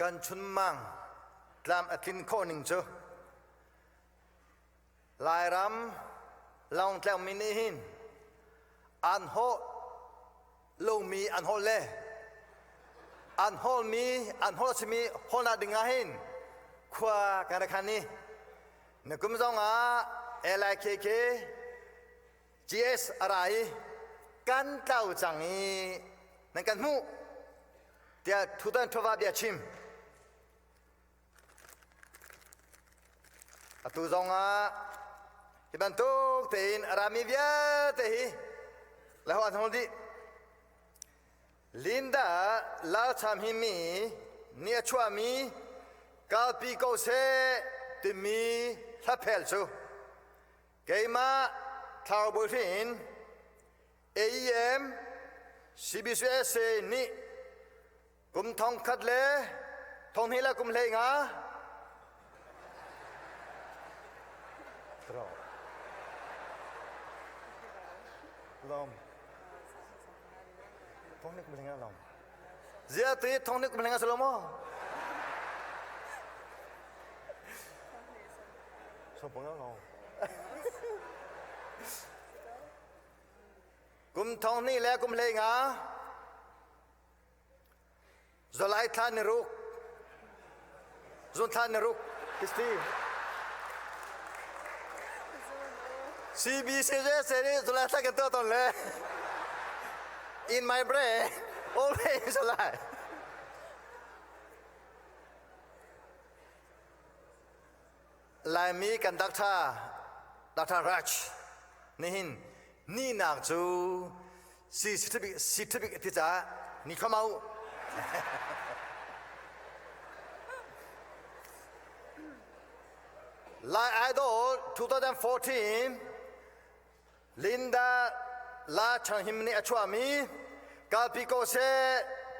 กันชุนมังตามอธินโคนิงจูลายรำลองแถวมินิหินอันโฮลูมีอันโฮเล่อันโฮมีอันโฮสมีโฮนาดึงอาหินขวากันรักนี้นึกมจงLIKK GS อะไรกันเต้าจังนี้นั่นกันมูเดี๋ยวทุกท่านทว่าเดี๋ยวชิมตุจงที่บรรทุกเตีนรามีเบียเตีแล้วอันนั้นดีลินดาลาชามหิมีเนียชัวมีกาลปีโกเซติมีทับเพลซูเกมาทาวบุฟินAEM CBCUSA นี่กุมทองคัดเล่ทองนี้ละกุมเลงะลมทองนี้กุมเลงะลมเจ้าตีทองนี้กุมเลงะสโลโมสมบูรณ์แล้วลมกุมทองนี่แล้วกุมเลงะจลายทานรุกจนทานรุกคิสตีCBCUSA นี่จลายทานกันตัวตนเลย in my brain always จลายลายมีกันดักท่ารัชนี่หินนี่นักจูสิทธิบิกที่จะนี่เข้ามาลายไอดอล2014ลินดาลาชังหิมนี่อชัวมีกาปิโกเซ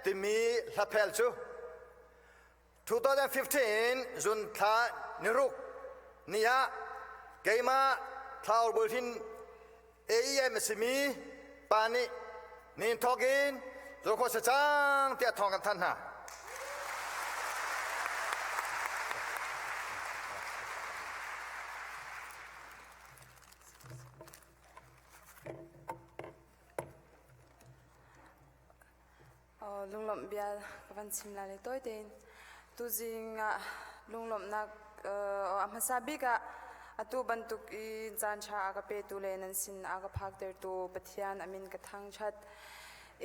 ติมีลาเพลจู2015จุนทานิรุกนี่ฮะเกมาทาวบุลทินAEM สมีปานินินทอกินตัวคนสะจังเตียทองกันท่านฮะลุงหลอมเบียกับวันชิมลาเลยตัวเด่นตูจิงลุงหลอมนักอามาซาบิกอตูบันทุกอีจานชาอากาเปตูเลนันสินอากาพักเตอร์ตูปะเทียนอามินกระทั่งชัด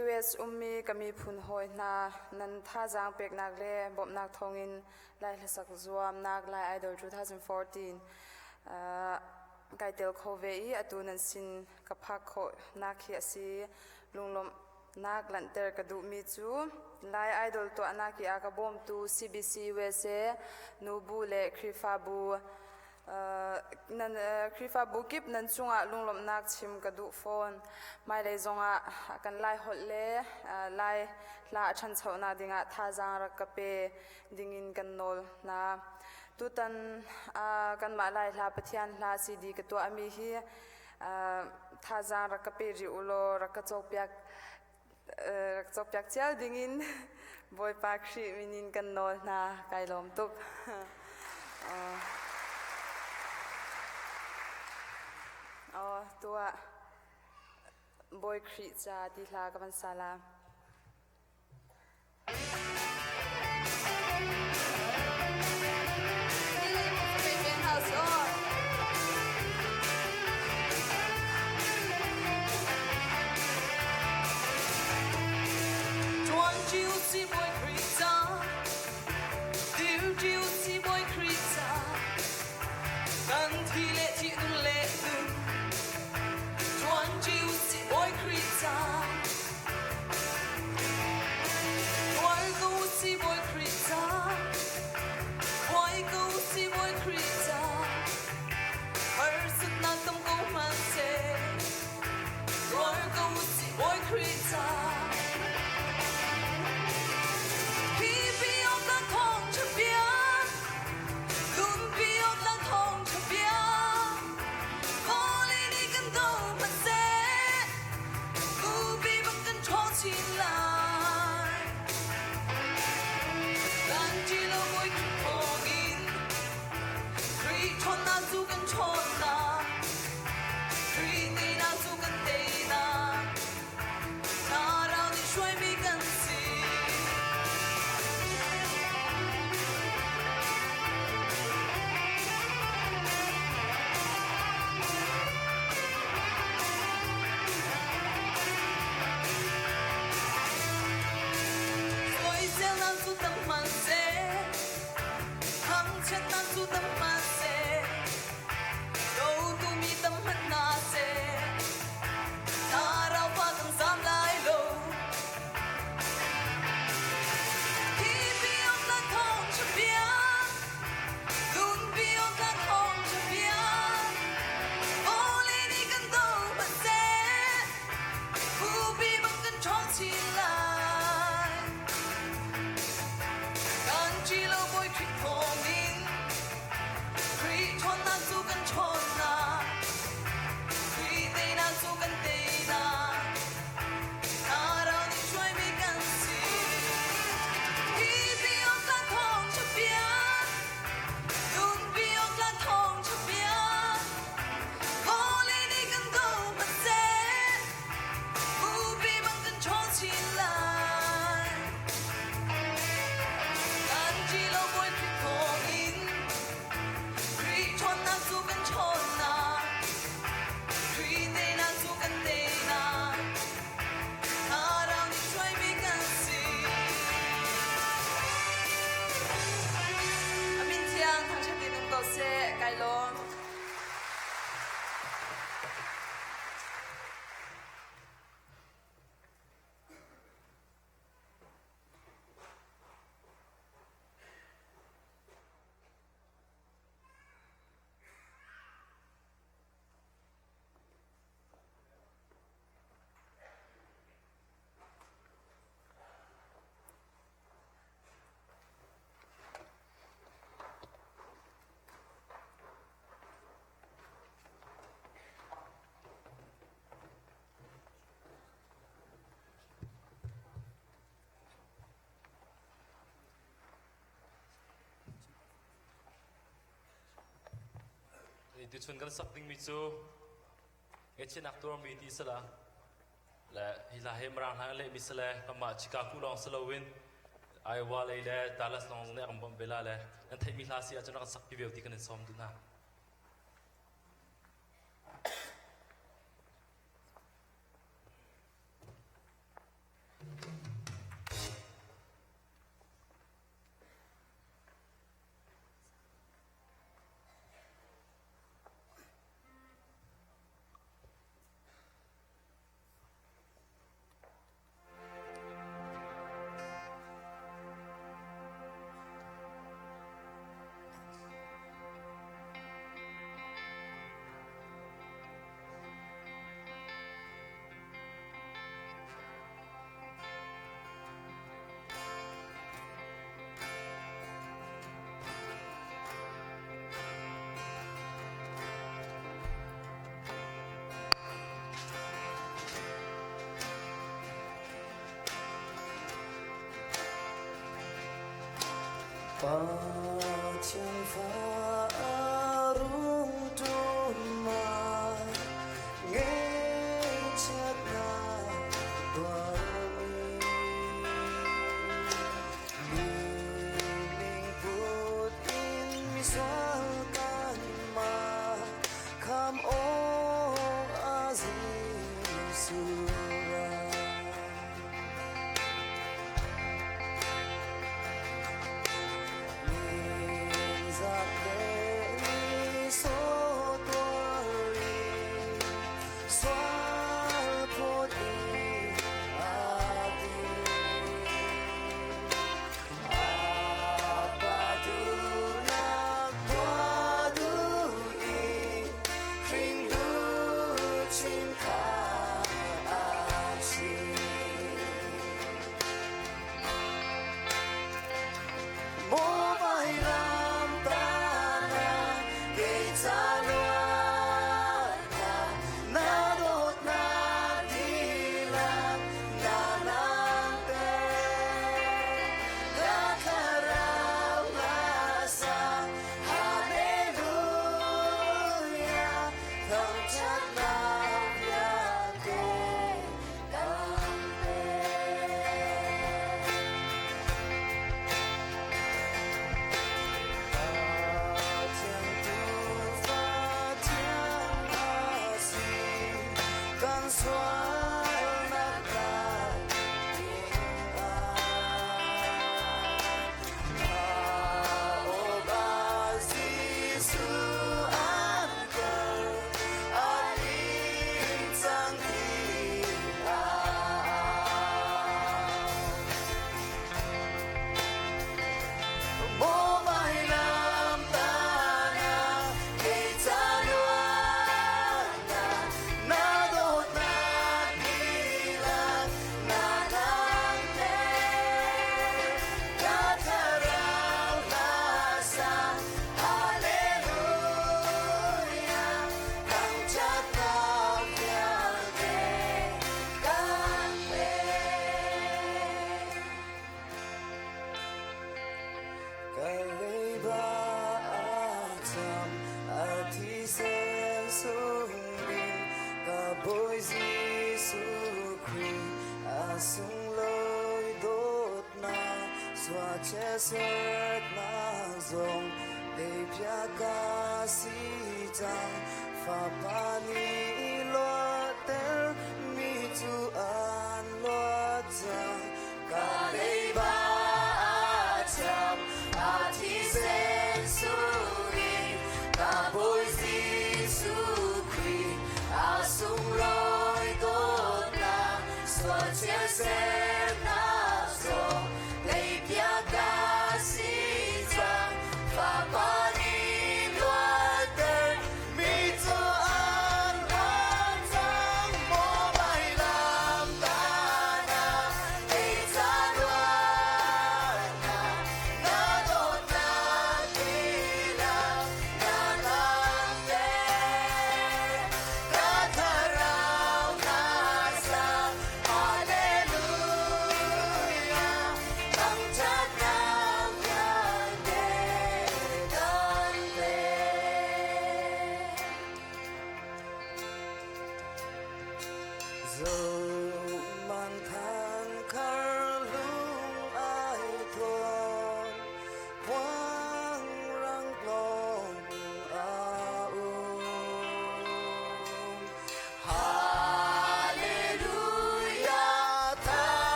US มีกมีพุนหอยนานันท่าจางเป็กนักเล่บอบนักทองอินไล่ละสักจวมนักไล่ไอดอล2014ไกเตลโคเวีอตูนันสินกับพักโคนักเขียสีลุงลมนักลันเตอร์กระดูมีจูไล่ไอดอลตัวนักquiอากาบอมตู CBCUSA นูบูเลคริฟาบูนั่นคริฟาบุกิบนั่นจงลุงลมนักชิมกระดูโฟนไม่เลยจงกันไล่หดเล่ไล่ลาชันเฉานาดิงท่าจางรักกะเปดิงินกันโนลนะตุตันกันมาไล่ลาปะเทียนลาซีดีกตัวอมีฮีท่าจางรักกะเปริอุโลรักกะจกเปียกเจ้าดิงินบอยปากชีมินินกันโนลนะไกลลมตุบตัวบอยครีจาติลากับมันซาลาHãy subscribe cho kênh Ghiền Mì Gõ Để không bỏ lỡ ที่ชวนกันสักดิ้งมิจูเอเชนักตัวมีที่สละและฮิลาเฮมรังทางเล่มิสละพม่าชิคาโกลองสโลวินไอวาเลยและดัลลัสลองเนี่ยอัมบัมเบลาเลยนั่นไทยมิลาซีอาจจะนักสักพิเวลที่กันในซ้อมดูนะฟ้าเทียนฟ้ารุ่งตุนมาเงยชัดหน้าตัวมีลิงพูดอินมิสวากันมาคำโออาซิสุรา Hallelujah. Sớt na dòng để bia ca si chang pha pa ni lo tel mi tu an lo chang ka lei ba cham a thi sen su ri ka boi si su kri a sung loi tot na so che sen na dòng để bia ca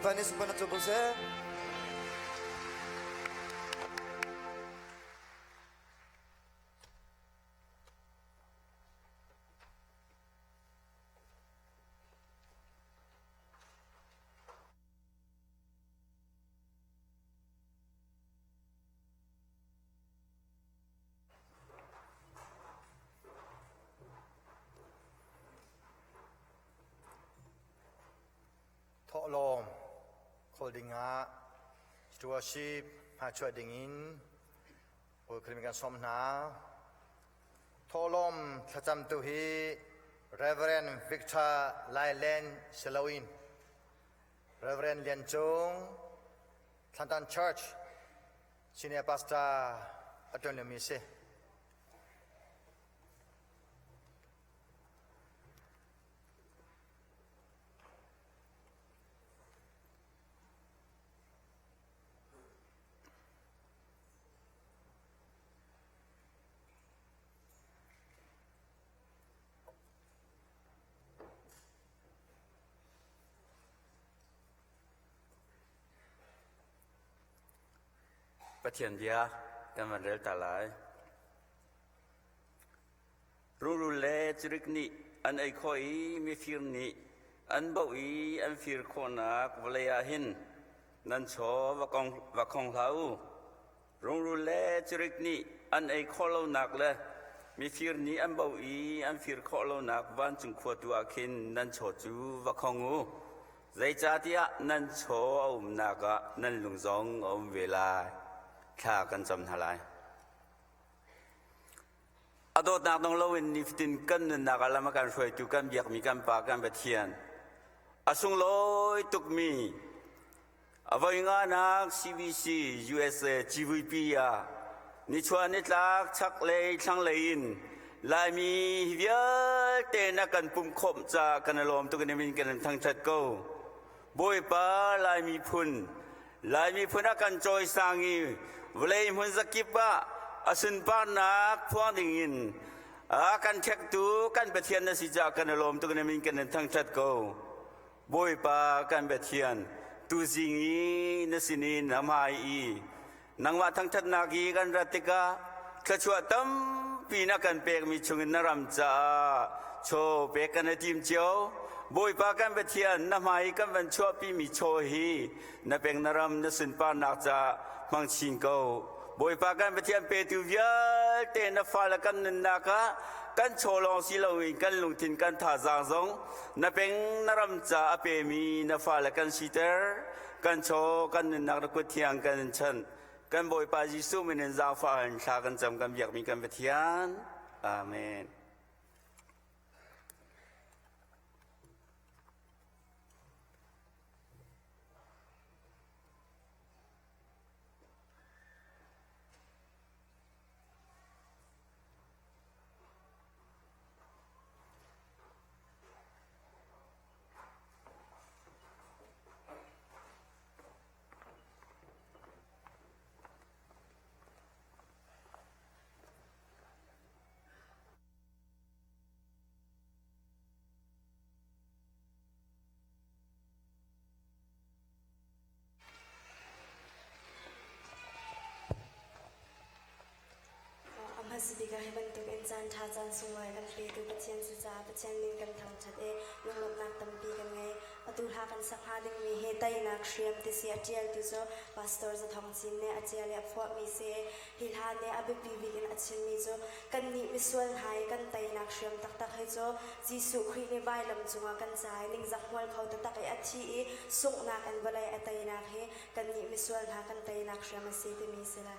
Panis pa na tubo se. Thọ lom holdinga stewardship ha choi dingin o krimikan somna tholom thacham tu hi Reverend Victor Lailen Selawin Reverend Lian Chung Thantan Church Senior Pastor Attorney Mise Bất thiện dia, tâm vận rel ta lại. Rung lệ chirik ni, an ai khoi mi phir ni, an bảo ý an phir khona kvalaya hin, nan cho và kong lau. Rung lệ chirik ni, an ai kho lau nak le, mi phir ni an bảo ý an phir kho lau nak van chung khua tu akin nan cho chu và kong u. dây cha tia nan cho naga nan lung zong về lại thà cần chấm thà lại adot nak dong lawin niftin kan naga lama kan shoi tu kan biak mi kan pa kan betian asung loi tuk mi avai nga nak CBCUSA Civui pia ni chuan ni tlak chak lei thlang lein lai mi vial te na kan pum khom cha kan lom tu kan min kan thang chat ko boi pa lai mi phun kan choi sangi vlei mun zakipa asun pa nak phwang dingin kan thek tu kan betian na si ja kan lom tu kan min kan thang chat ko boi pa kan betian tu Zing na sinin amai i nangwa thang chat nagi kan ratika khachwa tam pina kan pek mi chungin naram cha cho pek kan tim chio boi pa kan betian na mai kan ban chua pi mi cho hi na pek naram na sin pa nak cha mang chin ko boi pa kan betian pe tu via te na fa la kan na ka kan cho long si lo in kan lung tin kan tha zang zong na pek naram cha pe mi na fa la kan si ter kan cho kan na ko thiang kan chan kan boi pa Giêsu mình giao phản xa kan chấm kan việc mình kan betian amen Sibiga heban tuk insan thajan sungwai kan pe tu pathian su cha pathian min kan thang that e lunglop nak tampi kan ngai atu ha kan sakha ding mi he tai nak shriam ti sia tial tu zo pastor za thong chin ne achia le phwa mi se hil ha ne abi pi vi kan achin mi zo kan ni miswal hai kan tai nak shriam tak tak hai zo Jisu khri ne vai lam chunga kan chai ning zakhwal khau ta tak e athi e suk na kan balai atai nak he kan ni miswal ha kan tai nak shriam se ti mi se la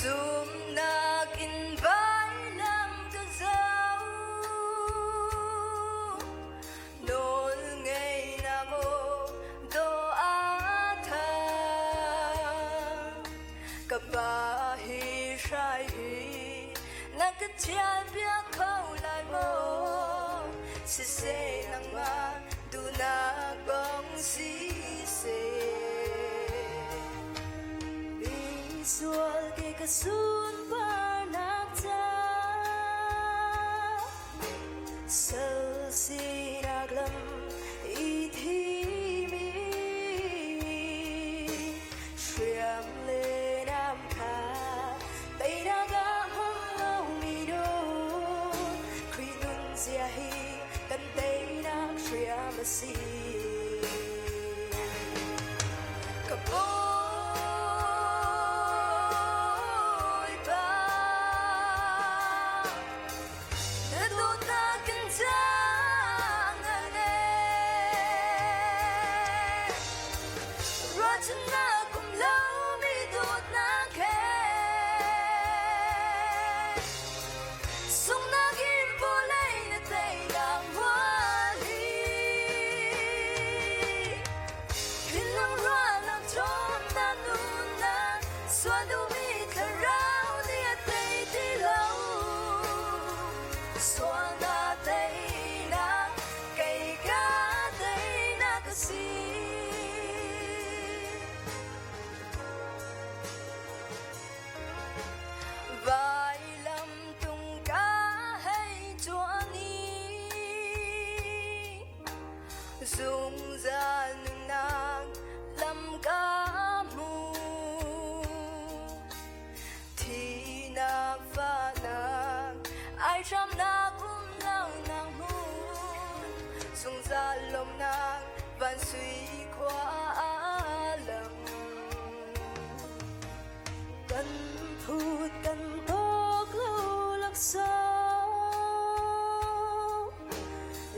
Zoom nak invite lam ka zau cái chia biết khâu lại mô sẽ nang ma du na gong si se bi sual cái sun ba na cha sơ si na glam i thi mi suyam le nam kha tây na ga hong lâu mi do khi nun sia hi kan tây na suyam si ka dung ra nàng lâm ca mù thì nàng pha nàng ai trăm nàng cũng nào nàng mù dung ra lòng nàng vạn suy quá lòng cần phút cần tốt lâu lạc sao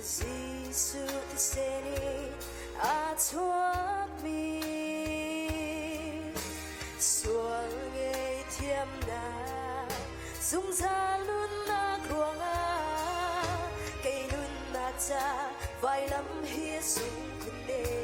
Jesus the city I told me xuống nghe thiêm na dung ra luôn na khuang a cây luôn na cha vai lắm hia sung kun đê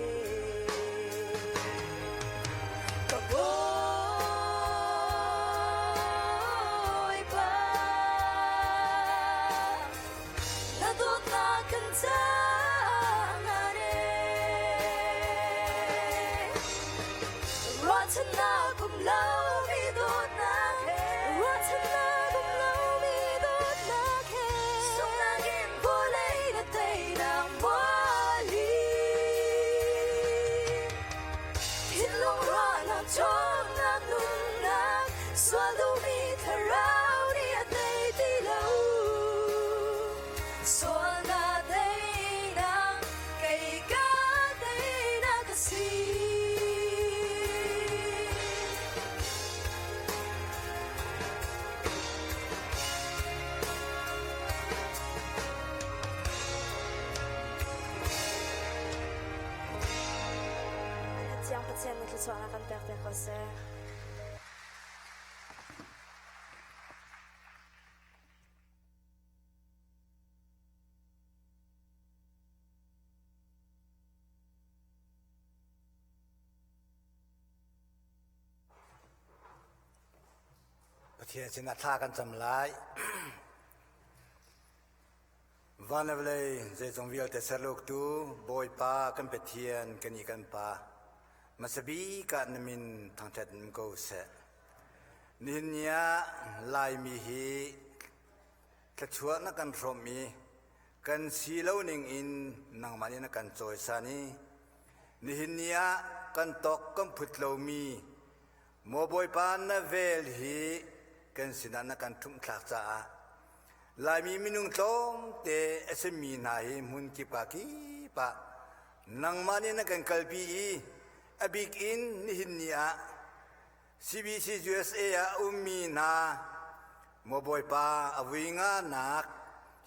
เทียนสินาท่ากันจำลายวันเวลาเจจงวิลเตสลูกตูบอยปากันเปเทียนกันอีกันปามาสบีกันมินทางเท็ดมกูเสนินยาลายมีฮีกระชวนักกันรมีกันสีเหล่าหนึ่งอินนางมันนักกันจอยสานีนินยากันตกกันพุทธเหล่ามีโมบอยปานเวลฮีกันสินานักกันทุ่มคลากจ้าลายมีมินุงตองเตเอสมีนาฮิมุนกิปากีปะนางมันนักกันกัลปีอบิกอินนิหินเนีย CBCUSA อุมีนาโมบอยปาอวิงานัก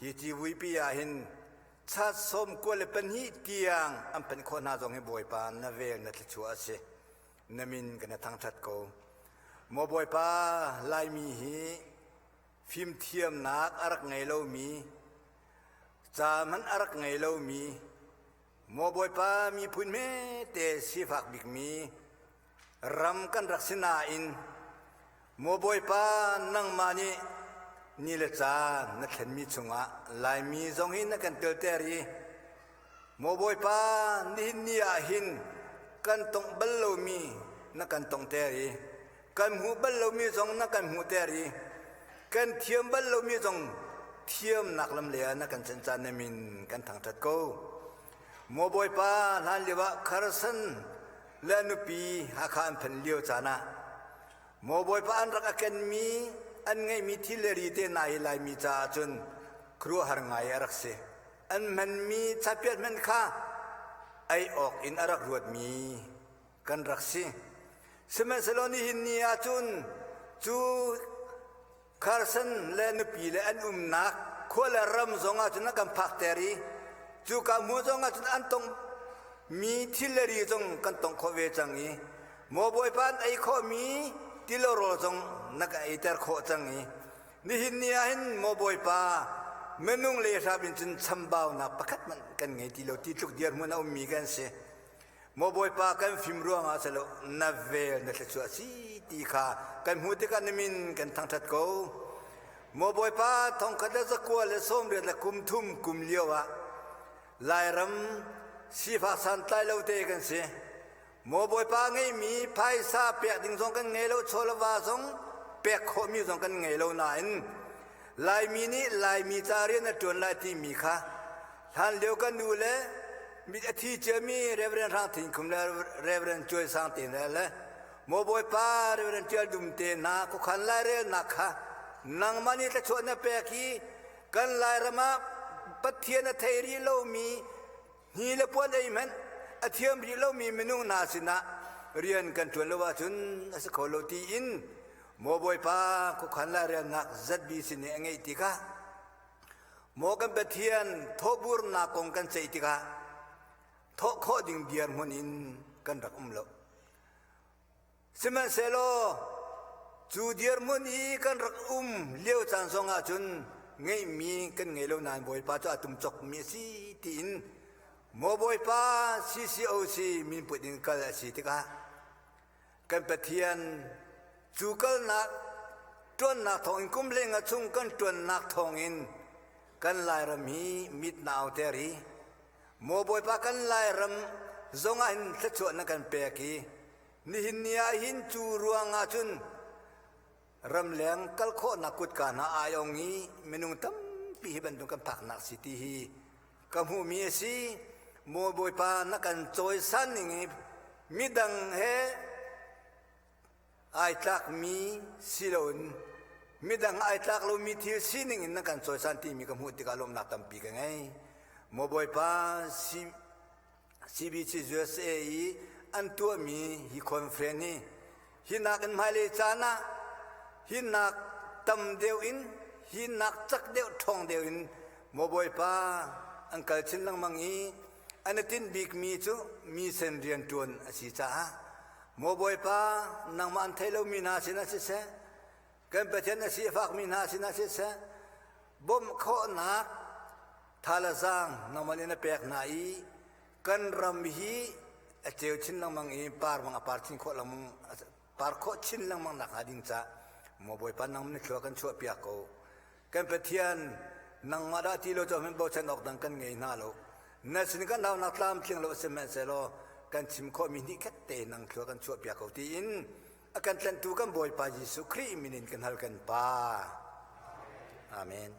ฮิจิวิปิยาหินชัดสมกวลเป็นฮิเตียงอันเป็นคนนาจงให้บอยปานาเวลนัทชัวเสนามินกันทางชัดโกโมบอยปาลายมีฮีฟิมเทียมนักอารักไงเล่ามีจามันอารักไงเล่ามีโมบอยปามีพุนเมเตสิฟักบิกมีรำกันรักษณาอินโมบอยปานังมานี นี่ละจ้านักเขียนมีชงะลายมีทรงหินนักกันเตลเตอรีโมบอยป้านี่นี่อาหินกันตรงบัลโลมีนักกันตรงเตอรีกันหูบัลโลมีทรงนักกันหูเตอรีกันเทียมบัลโลมีทรงเทียมนักลำเลียนักกันจันจานมินกันทางจัดโกโมบอยป้าลานเลียวคาร์สันและนุปีหาคานพันเลียวจานะโมบอยป้าอันรักกันมีอันไงมีที่เลรีเตนายลายมีจ่าจนครัวหางายรักเสอันมันมีชับเปียมันข้าไอออกอินอารักรวดมีกันรักเสสมัยสโลนีหินนีอาจุนจูคาร์สันและนุปีและอันนักขั้วและรำซงอาจุนนักกันพักเตอรีจูกามูซงอาจุนอันตงมีที่เลรีจงกันตงขเวจังอีโมบอยป้าไอข้อมีที่เรารอจงนักไอเตอร์โคจังอีนี่หินนี่หินโมบอยป้าเมนุงเลยราบินจนชัมบ่าวนับประคัดมันกันไงที่เราที่ทุกเดือนมันเอามีกันเสียโมบอยป้ากันฟิมรัวงาสโลนับเวลนักชัวสีตีขากันหูติกันมินกันทางทัดโกโมบอยป้าทองคัดจะกัวและส้มเรือและกุมทุ่มกุมเลี้ยวะลายรำสีฟ้าสันใต้เราเตะกันเสียโมบอยป้าไงมีไพ่ซาเปียดิงสองกันไงเราโชลวาสองเปียกโคมีสองกันไงเรานายลายมีนี่ลายมีจารีนัดจวนลายที่มีค่ะท่านเลี้ยวกันดูแลมีที่เจมีเรเวรนทางถิ่นคุมแล้วเรเวรนช่วยสร้างถิ่นแล้วโมบอยป้าเรเวรนเจอดุมเตนาคุขันลายเรนักค่ะนางมันนี่จะชวนนับเปียกีกันลายระมาปัทเทียนเทรีโลมีฮีเลปวนไอมันอธิมรีโลมีเมนูนาสินะเรียนกันจวนละว่าจนสกอลตีอินโมบอยป้าคุขันลาเรียนนักจัดบีสิเนงไอติกาโมกันปัทเทียนทบูรนักองกันเซติกาทโคดิ่งเดียร์มุนินกันรักโลสมัยเซโลจูเดียร์มุนีกันรักเลี้ยวจันทร์สงอาจุนไงมีกันไงโลนานบอยป้าจะตุ่มจกมีสิตีนโมบอยป้าCCOCมีปุดินกัลสิติกากันปะเทียนจูกัลนักจวนนักทองอินกุมเลงจุงกันจวนนักทองอินกันลายรมีมิดนาวเตอรีโมบอยป้ากันลายรำจงอันจะชวนนักกันเปียกีนี่หินเนียหินจูรวงอาจุนรำเลียงกัลโคนักกุดการหาอายองงี้เมนุงตั้มปีบันตุกันพักนักสิทีฮีกำหูมีสิโมบอยป้านักกันโจยสันนี่มีดังเฮไอตักมีสิโลนมีดังไอตักเรามีที่สินิ่งนักกันโจยสันที่มีกำหูติกาลมนักตั้มปีกันไงโมบอยป้าCBCUSAอันตัวมีฮิคอนเฟรนี่ฮินักอันไม่เลยจานะฮินักตั้มเดียวอินฮินักจักเดียวทองเดียวอินโมบอยป้าอังกัลชินลังมังอีอันตินบิกมีจูมีเซนเรียนจวนสิจ้าโมบอยป้านางมันเทลมีนาสินาสิเสกันเปเทนสิฟักมีนาสินาสิเสบ่มข้อนักทาลาซังนางมันเนเปียกนาอีกันรำฮีเจียวชินลังมังอีปาร์มังปาร์ชินโคลังมังปาร์โคชินลังมังนักหาดินจ้าโมบอยป้านางมันชัวกันชัวเปียกโกกันเปเทียนนางมาดาที่เราจะเป็นบ่ฉันออกดังกันไงน่าโลนั่นสิ่งกันเรานักตามเพียงเราเสมอเสลอกันชิมข้อมินิแค่เตนังชัวกันชัวเปียกเอาที่อินอาการเล่นตัวกันบ่อยไปยิสุครีมินินกันฮัลกันป้าอาเมน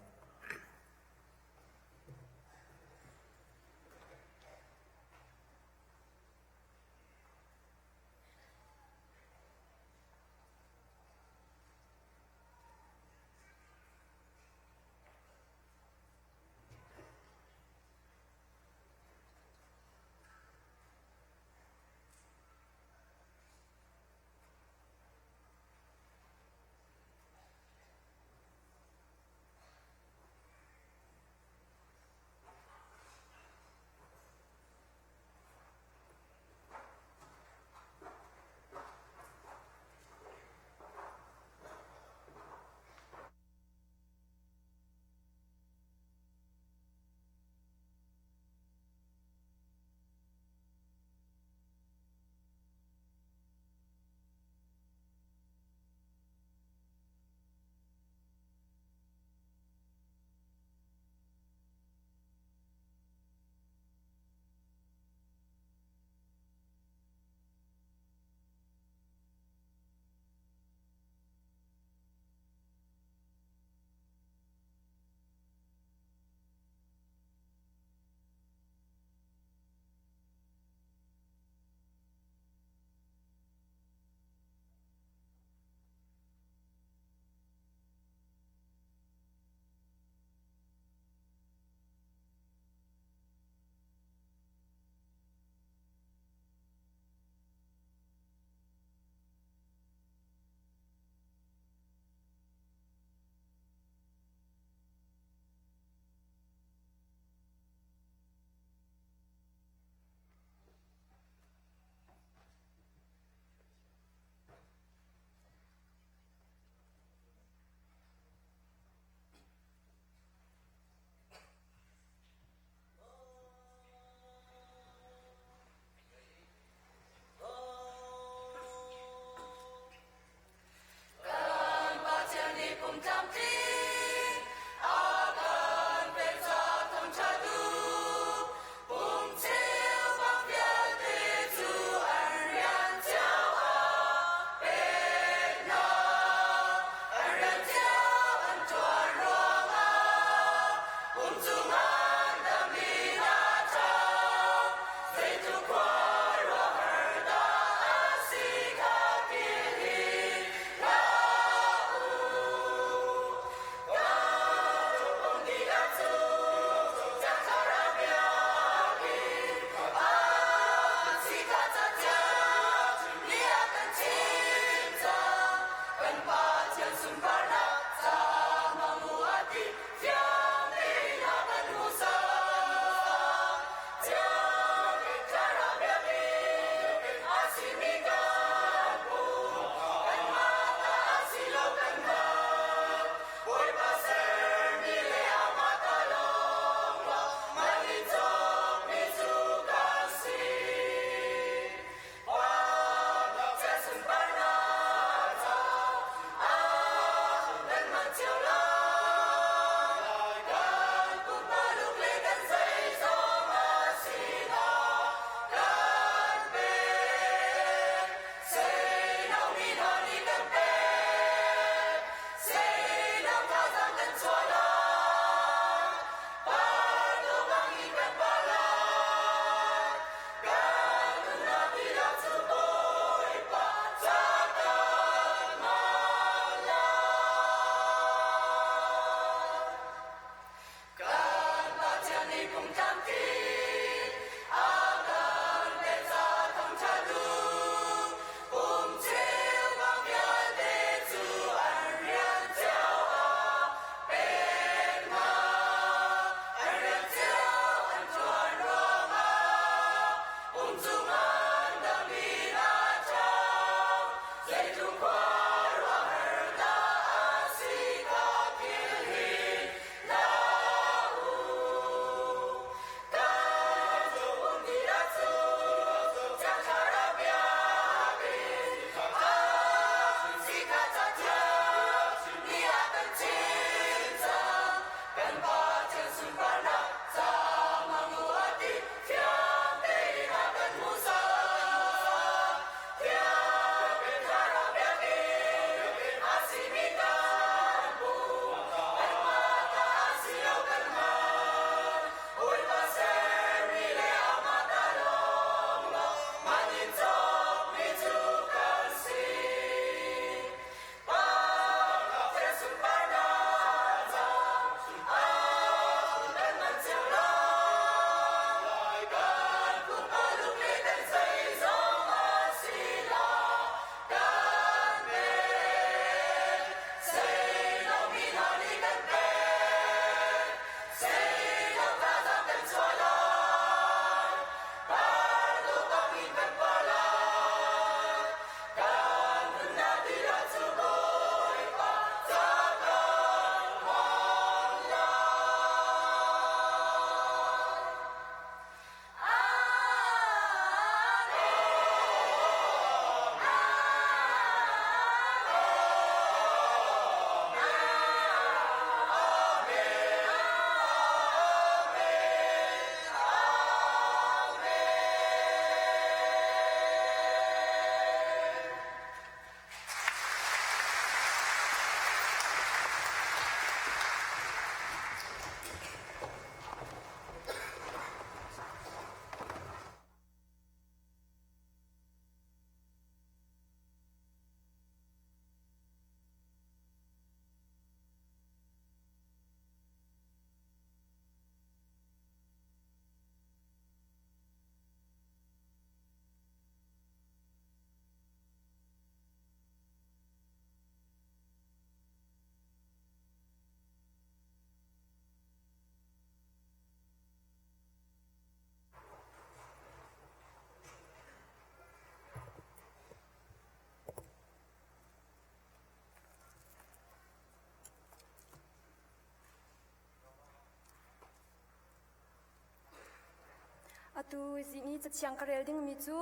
tu zingi chachang karel ding mi chu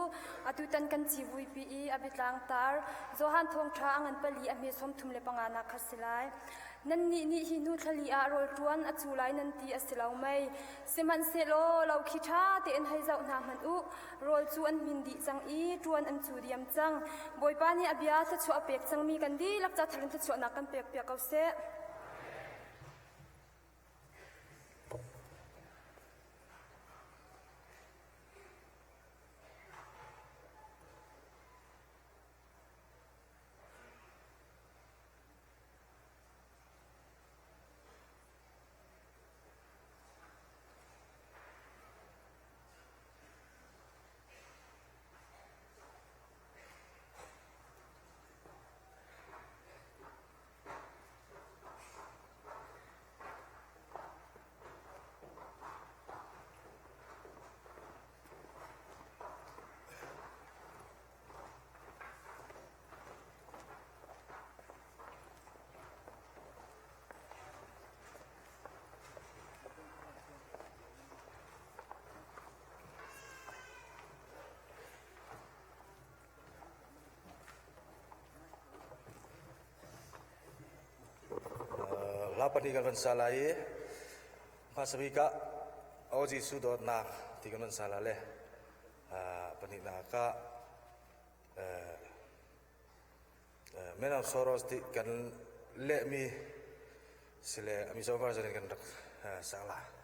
atu tan kan Civui pi abitlang tar zohan thong tha angan pali ami som thum le pangana khasilai nan ni hi nu thali a rol tuan achulai nan ti asilau mai seman selo lau khi tha te en hai zau na man u rol chu an min di chang I tuan an chu diam chang boipa ni abia ta chu apek chang mi kan di lak cha tharin ta chu na kan pek pek kau se Lapan ikanon salai pasabika oji sudot nak tikanon salale paninaka menam soros ti kan le mi sile ami sofa jadi kan salah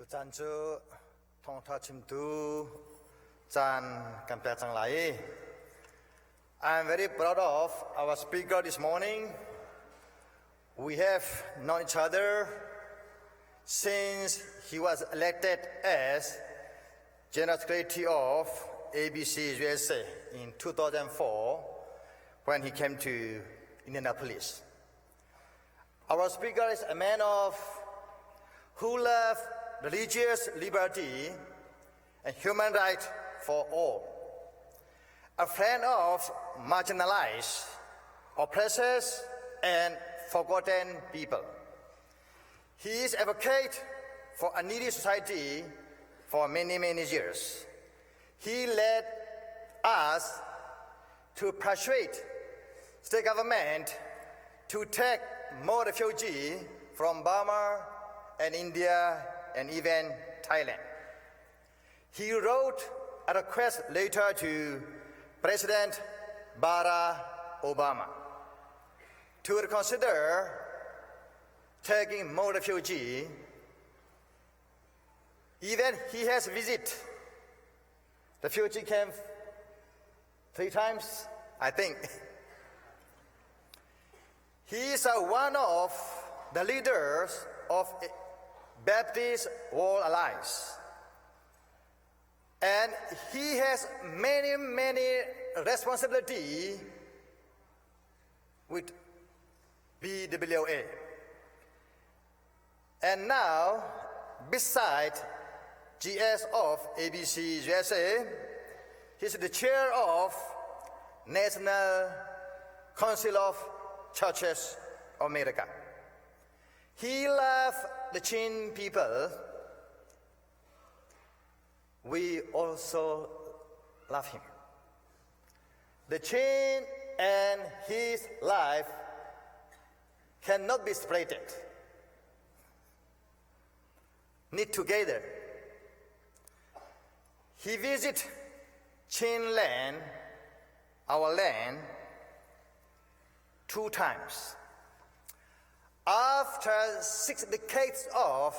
Chan chu thong tha chim tu chan kan pya chang lai. I am very proud of our speaker this morning. We have known each other since he was elected as General Secretary of CBCUSA in 2004 when he came to Indianapolis. Our speaker is a man who loved religious liberty and human rights for all, a friend of marginalized, oppressed, and forgotten people. He is advocate for a needy society for many, many years. He led us to persuade state government to take more refugees from Burma and India and even Thailand. He wrote a request letter to President Barack Obama to reconsider taking more refugees. Even he has visited refugee camp 3 times, I think. He is one of the leaders of Baptist World Alliance. And he has many, many responsibilities with BWA. And now, beside GS of CBCUSA, he's the chair of National Council of Churches of America. He loved the Chin people. We also love him. The Chin and his life cannot be separated. Knit together. He visited Chin land, our land, 2 times. After 6 decades of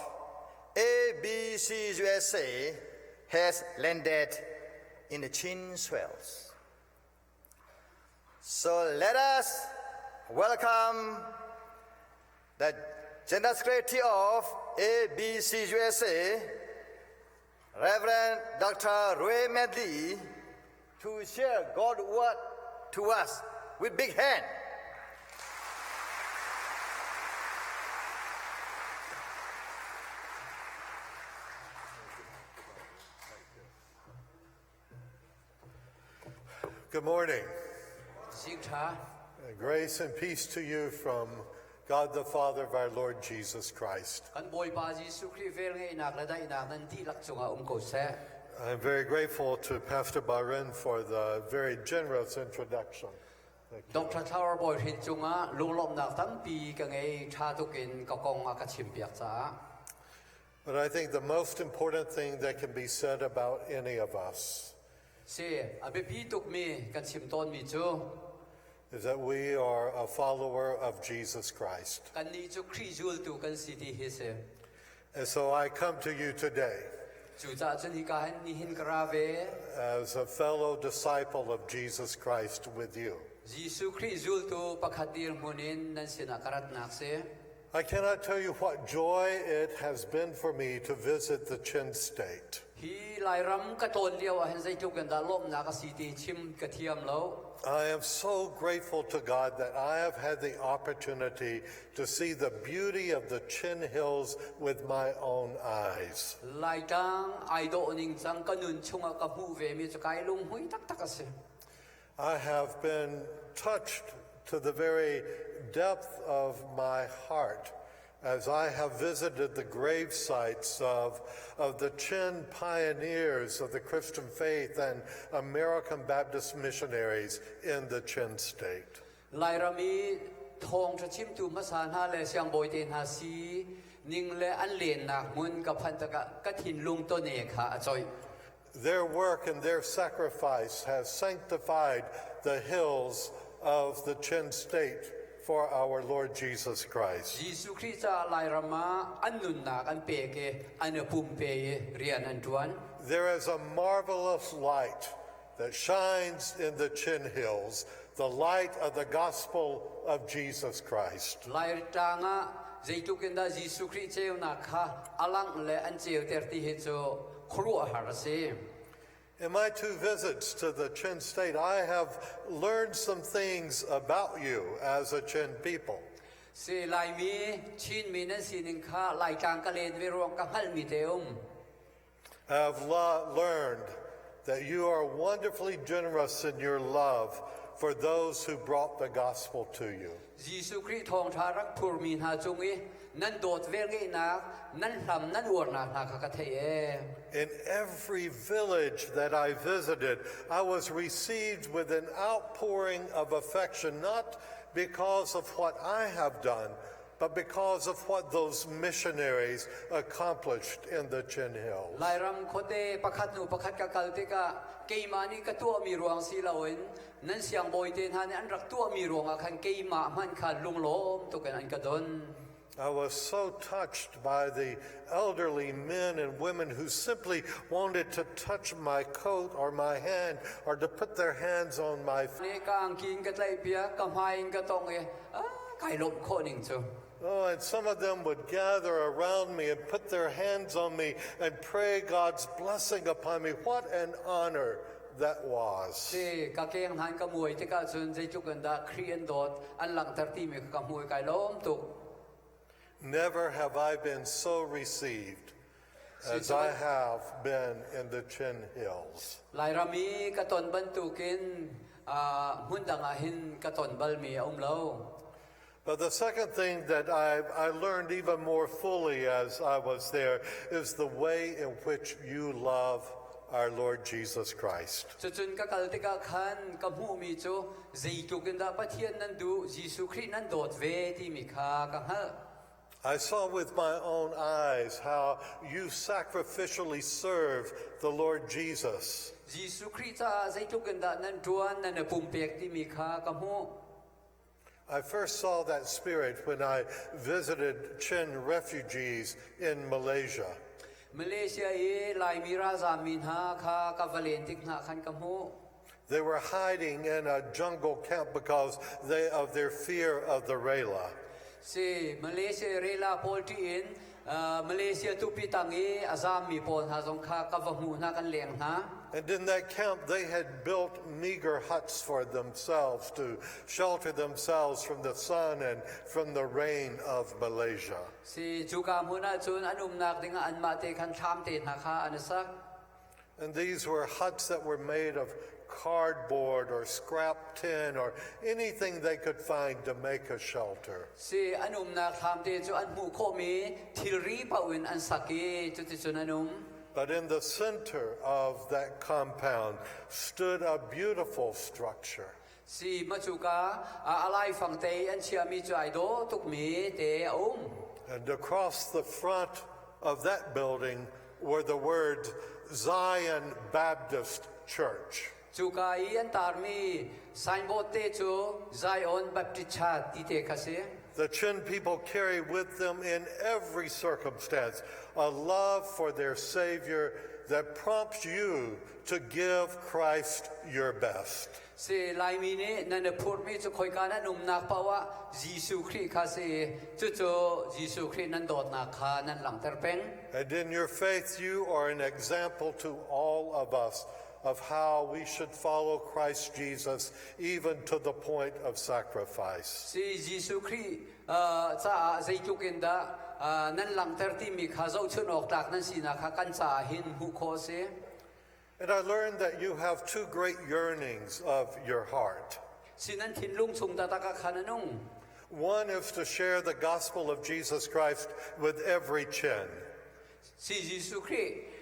CBCUSA has landed in the Chin soils. So let us welcome the General Secretary of CBCUSA, Reverend Dr. Roy Medley, to share God's word to us with big hand. Good morning. Zing. Grace and peace to you from God the Father of our Lord Jesus Christ. I'm very grateful to Pastor Barin for the very generous introduction. Thank you. But I think the most important thing that can be said about any of us is that we are a follower of Jesus Christ. And so I come to you today as a fellow disciple of Jesus Christ with you. I cannot tell you what joy it has been for me to visit the Chin State. I am so grateful to God that I have had the opportunity to see the beauty of the Chin Hills with my own eyes. I have been touched to the very depth of my heart as I have visited the grave sites of the Chin pioneers of the Christian faith and American Baptist missionaries in the Chin State. Their work and their sacrifice has sanctified the hills of the Chin State for our Lord Jesus Christ. There is a marvelous light that shines in the Chin Hills, the light of the gospel of Jesus Christ. In my 2 visits to the Chin State, I have learned some things about you as a Chin people. I have learned that you are wonderfully generous in your love for those who brought the gospel to you. In every village that I visited, I was received with an outpouring of affection, not because of what I have done, but because of what those missionaries accomplished in the Chin Hills. I was so touched by the elderly men and women who simply wanted to touch my coat or my hand or to put their hands on my face. Oh, and some of them would gather around me and put their hands on me and pray God's blessing upon me. What an honor that was. Never have I been so received as I have been in the Chin Hills. But the second thing that I learned even more fully as I was there is the way in which you love our Lord Jesus Christ. chu chun ka kaltika khan ka mu mi chu zeitu kinda pathian nan du Jesu Christ nan dot ve ti mi kha ka hal I saw with my own eyes how you sacrificially serve the Lord Jesus. Jesu Christ cha zeitu kinda nan tuan nan pum pek ti mi kha ka mu I first saw that spirit when I visited Chin refugees in Malaysia. Malaysia e lai mi ra za min ha kha ka valen tik na khan ka mu They were hiding in a jungle camp because of their fear of the Rela. si Malaysia rela polti in Malaysia tu pitang e azam mi pon ha zong kha ka vamu na kan leng ha And in that camp, they had built meager huts for themselves to shelter themselves from the sun and from the rain of Malaysia. si juga muna chun anum nak dinga an ma te khan tham te na kha anasak And these were huts that were made of cardboard or scrap tin or anything they could find to make a shelter. si anum nak tham te chu an mu kho mi thil ri pa win an saki chu ti chun anum But in the center of that compound stood a beautiful structure. si machuka alai phang te an chia mi chu ai do tuk mi te And across the front of that building were the words Zion Baptist Church. chuka I an tar mi signboard te chu Zion Baptist Church ti te khase The Chin people carry with them in every circumstance a love for their Savior that prompts you to give Christ your best. si lai mi ne nan phur mi chu khoi ka na num nak pa wa Jesu Christ kha se chu Jesu Christ nan dot na kha nan lang ter peng And in your faith, you are an example to all of us of how we should follow Christ Jesus, even to the point of sacrifice. si Jesu Christ cha zeitu kinda nan lang ter ti mi kha zo chun ok tak nan si na kha kan cha hin hu kho se And I learned that you have two great yearnings of your heart. si nan thin lung chung ta ta ka khananung One is to share the gospel of Jesus Christ with every Chin. si Jesu Christ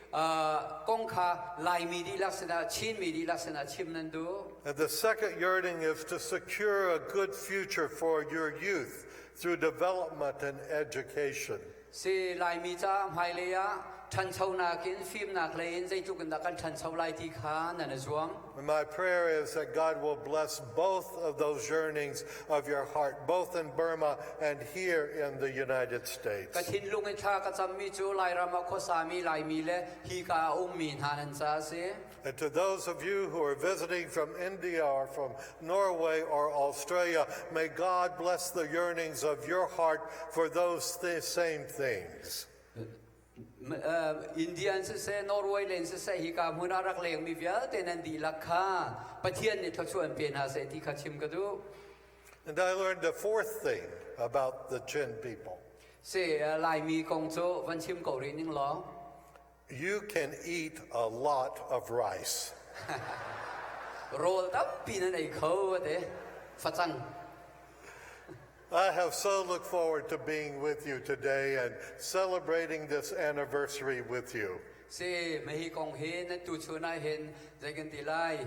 kong kha lai mi di laksana chin mi di laksana chim nan du And the second yearning is to secure a good future for your youth through development and education. si lai mi cha mai le ya than chau na kin phim nak lein zeitu kinda kan than chau lai ti kha nan zuang And my prayer is that God will bless both of those yearnings of your heart, both in Burma and here in the United States. ka thin lung e tha ka cham mi chu lai rama kho sa mi lai mi le hi ka min hanan cha se And to those of you who are visiting from India or from Norway or Australia, may God bless the yearnings of your heart for those same things. Indian se Norway len se hi ka muna rak leng mi via te nan di lakha pathian ni thachuan pen ha se ti kha chim ka du And I learned a fourth thing about the Chin people. se lai mi kong chu van chim ko ri ning lo You can eat a lot of rice. roll tam pinan ai kho te fa chang I have so looked forward to being with you today and celebrating this anniversary with you. se me hi kong he na tu chu na hen zai gan ti lai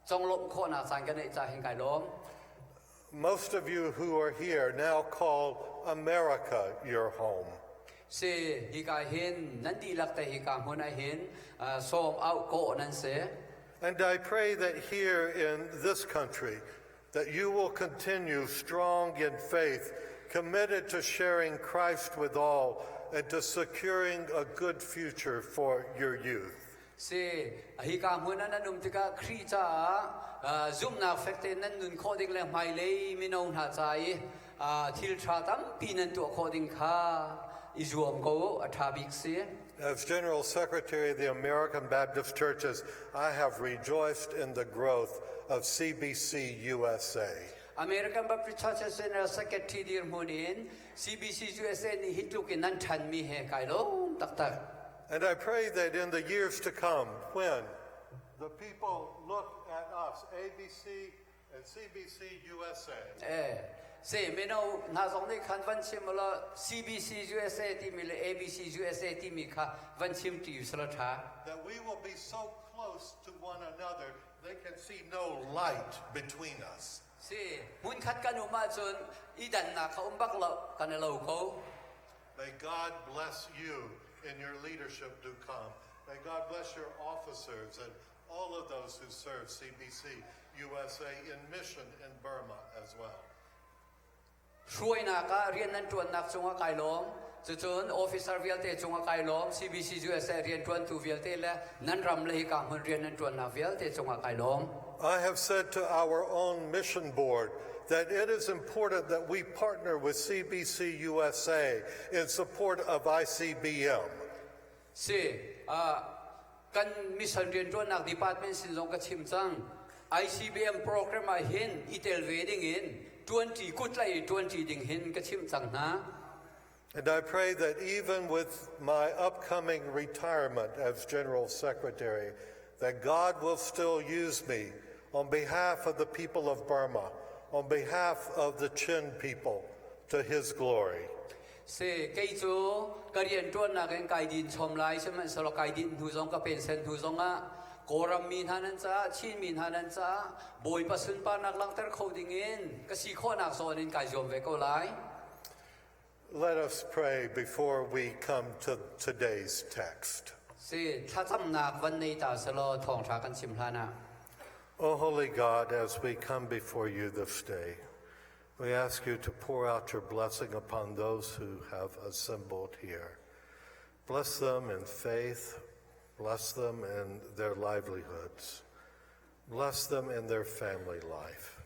chong lom kho na sang kan ai cha hen kai lom Most of you who are here now call America your home. se hi ka hen nan di lak ta hi ka hun ai hen som au ko nan se And I pray that here in this country, that you will continue strong in faith, committed to sharing Christ with all and to securing a good future for your youth. se hi ka hun nan num ti ka khri cha zum na fekte nan nun kho ding le mai le mi nong ha chai thil tha tam pi nan tu kho ding kha izuam ko athabik se As General Secretary of the American Baptist Churches, I have rejoiced in the growth of CBCUSA. American Baptist Church General Secretary dir munin CBCUSA ni hitluk nan than mi he kai lo tak tak And I pray that in the years to come, when the people look at us, ABC and CBCUSA, se meno na zong ni khan van chim la CBCUSA ti mi le ABCUSA ti mi kha van chim ti sala tha that we will be so close to one another they can see no light between us. se mun khat kan uma chun idan na kha umbak lo kan lo ko May God bless you in your leadership, Dukam. May God bless your officers and all of those who serve CBC USA in mission in Burma as well. ช่วยนะก็เรียนนั้นจวนนักจงอาไกลล้อมจนออฟฟิศเวียลเตจงอาไกลล้อม CBCUSA เรียนจวนตูเวียลเตและนั้นรำเลยกางมันเรียนนั้นจวนนักเวียลเตจงอาไกลล้อม I have said to our own mission board that it is important that we partner with CBC USA in support of ICBM. สิกันมิสันเรียนจวนนักดีพาร์ตเมนต์สินลงกระชิมจัง ICBM โปรแกรมมาเห็นอิตาลีดิ่งเห็น20กุดไล20ดิ่งเห็นกระชิมจังนะ And I pray that even with my upcoming retirement as General Secretary, that God will still use me on behalf of the people of Burma, on behalf of the Chin people, to His glory. เสกจูกเรียนจวนนักเองไกดินชมไลใช่ไหมสโลไกดินทุจงก็เป็นเซนทุจงอ่ะโกรัมมีนหานันจ้าชินมีนหานันจ้าบอยปัสสุนปานักลังเตอร์โคดิ้งเองก็สีข้อนักโซนินไกจอมเวกไล Let us pray before we come to today's text. เสถ้าจำนักวันนี้ตาสโลทองชากันชิมพลานะ O Holy God, as we come before you this day, we ask you to pour out your blessing upon those who have assembled here. Bless them in faith, bless them in their livelihoods, bless them in their family life.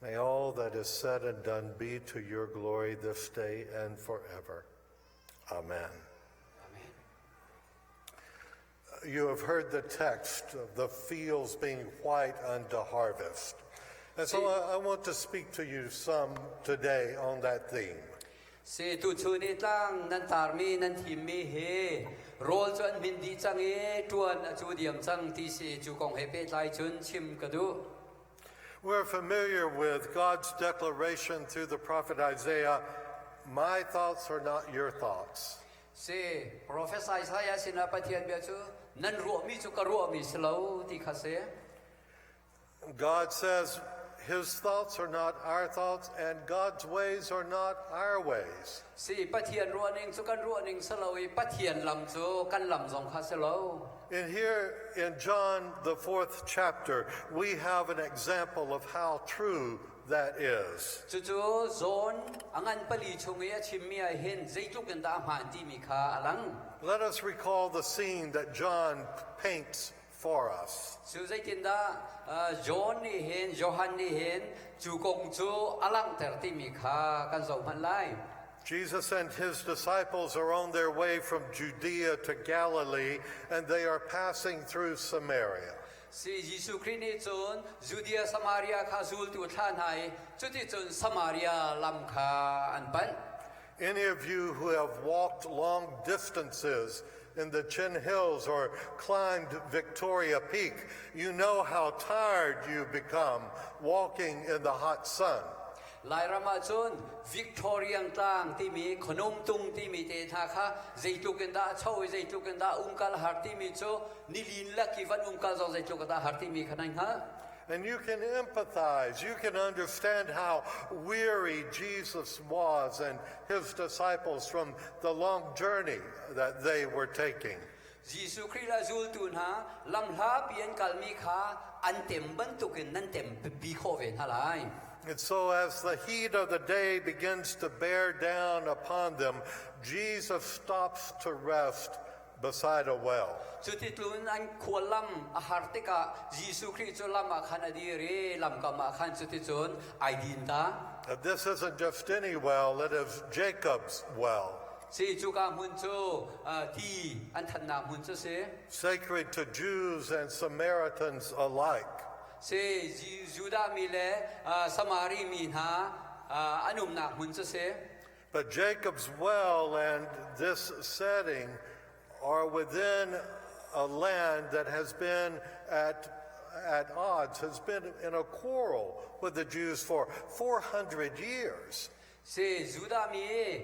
May all that is said and done be to your glory this day and forever. Amen. You have heard the text of the fields being white unto harvest. And so I want to speak to you some today on that theme. เสตุชูนิตั้งนันตาร์มีนันทิมมีเฮโรลจวนมินดีจังเอจวนจูเดียมจังที่เสจูกองเฮเปตไลจุนชิมกระดู We're familiar with God's declaration through the prophet Isaiah, my thoughts are not your thoughts. เสโปรเฟสไซส์ไซยาสินาปะเทียนเบียจูนันรัวมีจูกรัวมีสโลที่คาเซ God says His thoughts are not our thoughts and God's ways are not our ways. สิปะเทียนรัวนิงจูกันรัวนิงสโลปะเทียนลำจูกันลำจงคาเซโล And here in John, the 4th chapter, we have an example of how true that is. จู่ๆโซนอังันปลีชงเอชิมมีไอเห็นใจจุกันตาหานที่มีคาอลัง Let us recall the scene that John paints for us. จู่ใจจินดาโจนนี่เห็นโจฮันนี่เห็นจู่กงจู่อลังแต่ที่มีคากันส่งพันไล Jesus and his disciples are on their way from Judea to Galilee, and they are passing through Samaria. สิยิสุคริสต์นี่จนจูเดียสมาเรียคาซูลตุท่านให้จุดที่จนสมาเรียลำคาอันปัน Any of you who have walked long distances in the Chin Hills or climbed Victoria Peak, you know how tired you become walking in the hot sun. หลายรามาจนวิกตอเรียต่างที่มีขนมตุงที่มีเตทาค่ะใจตุกันดาเช่าใจตุกันดากัลฮาร์ที่มีโจนิลินลักกีวันกัลใจตุกันดาฮาร์ที่มีขนาดฮะ And you can empathize, you can understand how weary Jesus was and his disciples from the long journey that they were taking. ยิสุคริสต์จูลตุนฮะลำลาเปลี่ยนกัลมีคาอันเต็มบรรทุกันนั่นเต็มบีโคเวนฮะไล And so as the heat of the day begins to bear down upon them, Jesus stops to rest beside a well. จุดที่ตุนอันควรลำอาหารติกะยิสุคริสต์จุลำอาคารดีเรลำกับอาคารจุดที่จุนไอดินตา This isn't just any well, it is Jacob's well. สิจุกามุนจูที่อันทันนามุนจูเส Sacred to Jews and Samaritans alike. เสยูดามีเลสมารีมีนาอนุมนามุนจูเส But Jacob's well and this setting are within a land that has been at at odds, has been in a quarrel with the Jews for 400 years. Si Juda mi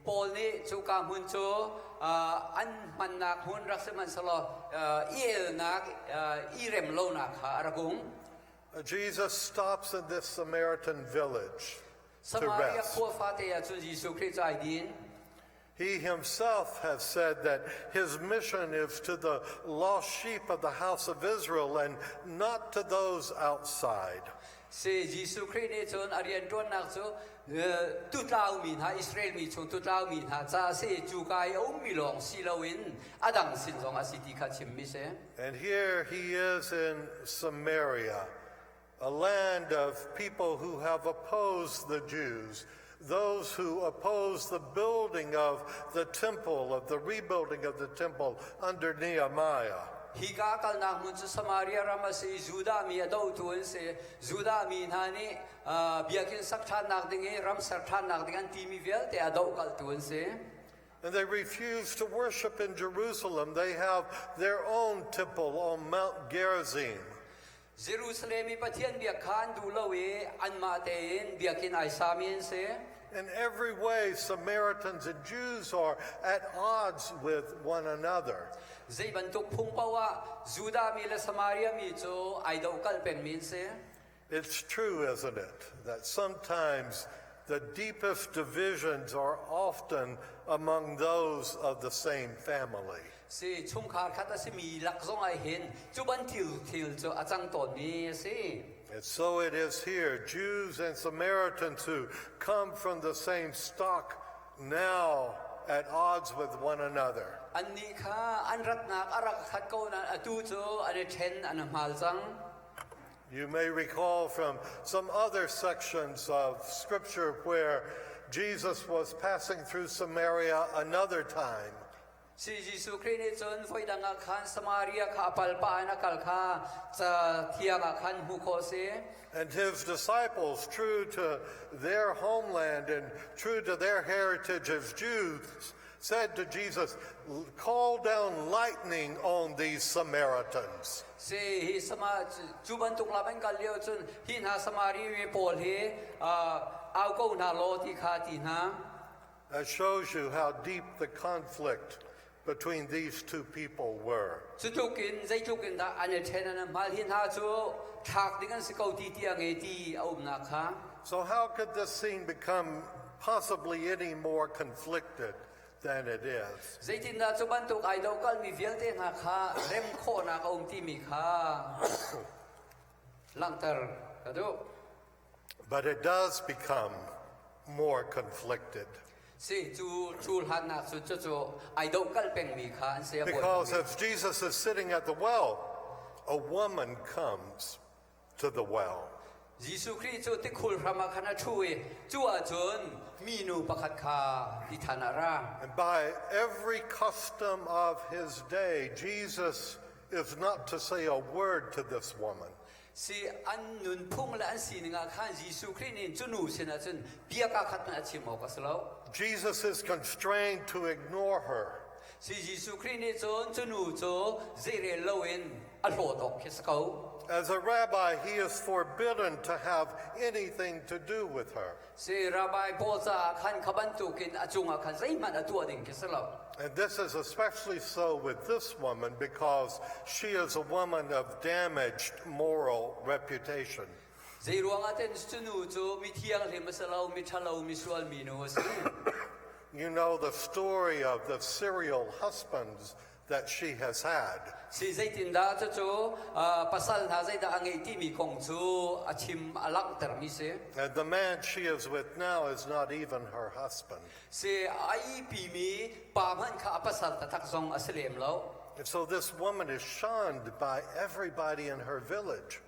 Paul ni chu kam hun chu an man nak hun rak se man salo il nak irem lo nak ha aragum. Jesus stops in this Samaritan village to Samaria rest. ko fate ya chu Jesu Christ ai din. He himself has said that his mission is to the lost sheep of the house of Israel and not to those outside. Si Jesu Christ ni chon arian ton nak chu tutlau min ha Israel mi chu tutlau min ha cha se chu kai om mi long silawin adang sin jong asiti kha chim mi se. And here he is in Samaria, a land of people who have opposed the Jews, those who oppose the building of the temple, of the rebuilding of the temple under Nehemiah. Higa kal nak mun chu Samaria rama se Juda mi adau tuan se Juda mi na ni biakin sak than nak ding ram sak than nak ding an ti mi vel te adau kal tuan se. And they refuse to worship in Jerusalem. They have their own temple on Mount Gerizim. Jerusalem pathian biak khan du lawe an ma te in biakin ai samin se. In every way, Samaritans and Jews are at odds with one another. Zai bantuk phung pawa Juda mi le Samaria mi chu ai dau kal pen min se. It's true, isn't it, that sometimes the deepest divisions are often among those of the same family. Si chung khar khata si mi lak zong ai hin chu ban thil chu achang ton mi se. And so it is here, Jews and Samaritans who come from the same stock now at odds with one another. Anni kha an rat nak arak khat ko na atu chu ane then an mal chang. You may recall from some other sections of Scripture where Jesus was passing through Samaria another time. Si Jesu Christ ni chon foi danga khan Samaria kha apal pa na kal kha cha thianga khan hu ko se. And his disciples, true to their homeland and true to their heritage as Jews, said to Jesus, "Call down lightning on these Samaritans." Si hi sama chuban tuk laban kal leo chon hin ha Samaria me pol he au ko na lo ti kha ti na. That shows you how deep the conflict between these two people were. Chutukin zai chukin da ane then an mal hin ha chu thak dingan si ko ti ti ange ti au na kha. So how could this scene become possibly any more conflicted than it is? Zai tin da chuban tuk ai dau kal mi vial te na kha rem kho na ka ti mi kha. Langtar kadu. But it does become more conflicted. Si chu han na chu chu ai dau kal peng mi kha an se Because as Jesus is sitting at the well, a woman comes to the well. Jesu Christ chu ti khul rama khana thui chu a chun mi nu pakhat kha ti thanara. And by every custom of his day, Jesus is not to say a word to this woman. Si an nun phung la an si nga khan Jesu Christ ni chu nu sina chun bia ka khat na chi mo ka slo. Jesus is constrained to ignore her. Si Jesu Christ ni chon chu nu chu zire loin a lo dok khis ko. As a rabbi, he is forbidden to have anything to do with her. Si Rabbi Boza khan khaban tu kin achunga khan zai man atu ding khis lo. And this is especially so with this woman because she is a woman of damaged moral reputation. Zai ruang aten chu nu chu mi thiang le masalo mi thalo mi sual mi no si. You know the story of the serial husbands that she has had. Si zai tin da chu pasal na zai da angai ti mi kong chu achim alak ter mi se. And the man she is with now is not even her husband. Si ai pi mi pa man kha pasal ta tak song aslem lo. And so this woman is shunned by everybody in her village.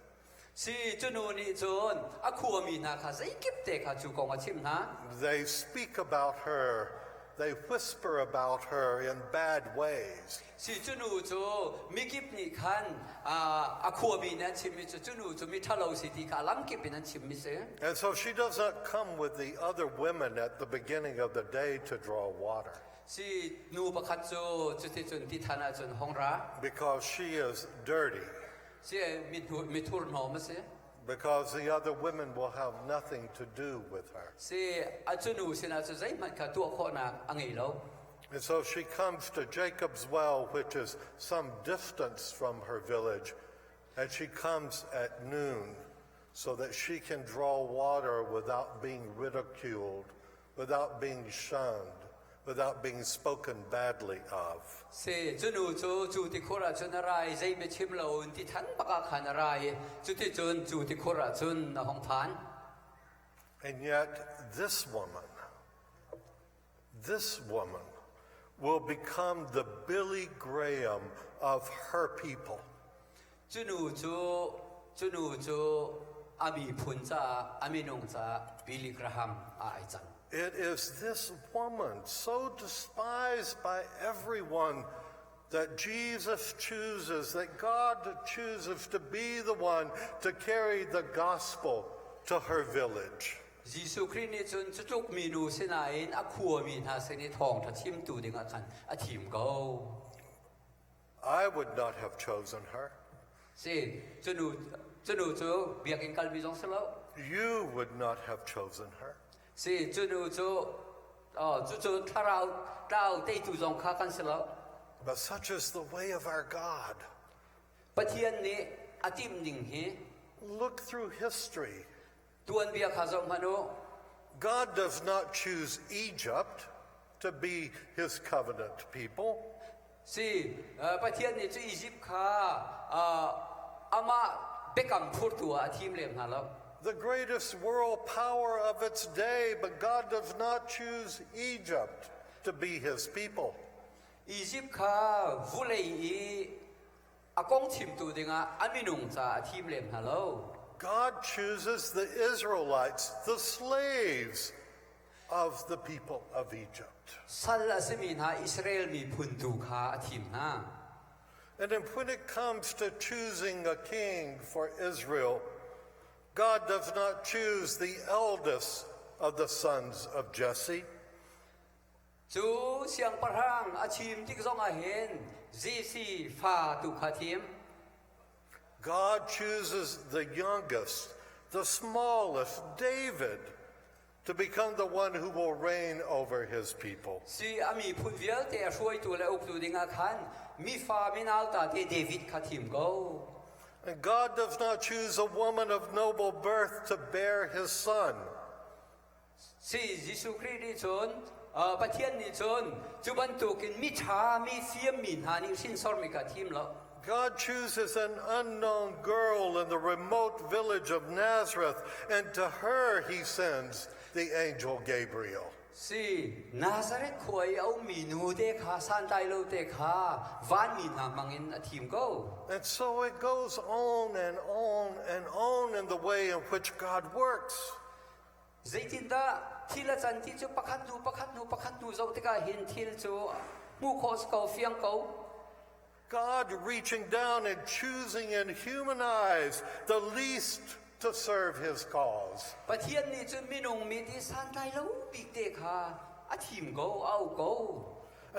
Si chunu ni chon a khu mi na kha zai kip te kha chu kong achim na. They speak about her, they whisper about her in bad ways. Si chunu chu mi kip ni khan a khu mi na chim mi chu chunu chu mi thalo si ti kha lam kip na chim mi se. And so she does not come with the other women at the beginning of the day to draw water Si nu pakhat chu chu ti chun ti thana chun hong ra. because she is dirty. se mi thur no ma se because the other women will have nothing to do with her. se achunu sina chu zai man ka tu kho na angai lo And so she comes to Jacob's well, which is some distance from her village, and she comes at noon so that she can draw water without being ridiculed, without being shunned, without being spoken badly of. se chunu chu ti khora chun rai zai me chim lo ti than paka khan rai chu ti chun chu ti khora chun na hong phan And yet this woman will become the Billy Graham of her people. chunu chu ami phun cha ami nong cha Billy Graham ai chan It is this woman, so despised by everyone, that Jesus chooses, that God chooses to be the one to carry the gospel to her village. Jisu Christ ni chun chutuk mi nu sinain a khua mi na se ni thong tha thim tu ding a khan a thim go I would not have chosen her. se chunu chu biak in kal bi jong selo You would not have chosen her. se chunu chu tharau te tu jong kha kan selo But such is the way of our God. pathian ni atim ding hi Look through history. tuan biak kha jong manu God does not choose Egypt to be his covenant people. si pathian ni chu Egypt kha ama bekam phur tu a thim lem na lo The greatest world power of its day, but God does not choose Egypt to be his people. Egypt kha vulei a kong thim tu dinga aminung cha thim lem na lo God chooses the Israelites, the slaves of the people of Egypt. sal asimi na Israel mi phun tu kha a thim na And then when it comes to choosing a king for Israel, God does not choose the eldest of the sons of Jesse. chu siang parhang a chim tik zong a hen jc fa tu kha thim God chooses the youngest, the smallest, David, to become the one who will reign over his people. si ami phun vial te a hruai tu le up tu dinga khan mi fa mi nau ta te David kha thim go And God does not choose a woman of noble birth to bear his son. si Jisu Christ ni chon pathian ni chon chu ban tu kin mi tha mi fiam min ha ni sin sor mi ka thim lo God chooses an unknown girl in the remote village of Nazareth, and to her he sends the angel Gabriel. si Nazareth khoi au mi nu te kha san tai lo te kha van min ha mangin a thim go And so it goes on and on and on in the way in which God works. zaitin da thila chan ti chu pakhat nu zo te ka hin thil chu mu khos ko fiang ko God reaching down and choosing in human eyes the least to serve his cause. pathian ni chu minung mi ti san tai lo big te kha a thim go au go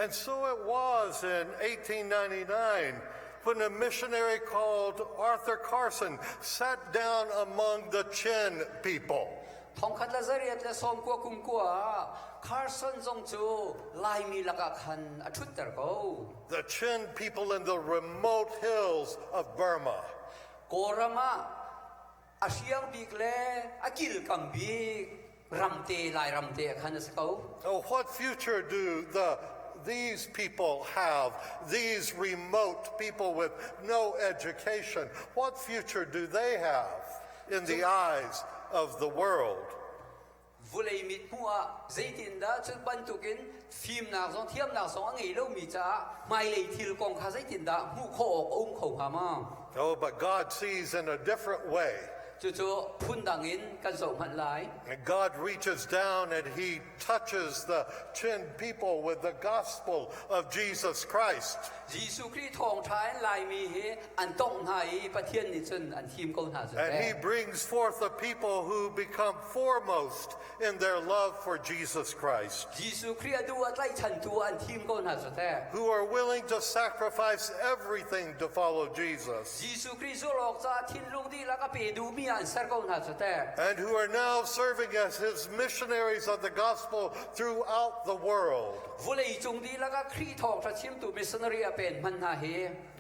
And so it was in 1899 when a missionary called Arthur Carson sat down among the Chin people. thong khat la zariat la som ko kum ko Carson zong chu lai mi laka khan a thut tar go The Chin people in the remote hills of Burma. korama asyang big le akil kam big ramte lai ramte khan as ko Oh, what future do these people have? These remote people with no education. What future do they have in the eyes of the world? vulei mit mua zaitin da chu ban tukin phim na zong thiam na song angi lo mi cha mai lei thil kong kha zaitin da mu kho kho ha ma Oh, but God sees in a different way. จู่ๆพุ่นดังอินกันส่งมันหลาย And God reaches down and He touches the Chin people with the gospel of Jesus Christ. ยิสุคริสต์ทองท้ายลายมีเฮอันต้องให้ประเทศนี้จนอันทีมเขาหาสุด And He brings forth the people who become foremost in their love for Jesus Christ, ยิสุคริสต์ดูว่าไล่ฉันตัวอันทีมเขาหาสุดแต่ who are willing to sacrifice everything to follow Jesus, ยิสุคริสต์หลอกจะทิ้งลงดีแล้วก็ไปดูมีอันเสร์เขาหาสุดแต่ and who are now serving as His missionaries of the gospel throughout the world. วุเลยจงดีแล้วก็คริสต์ทองจะชิมตัวมิสนารีเป็นมันหาเฮ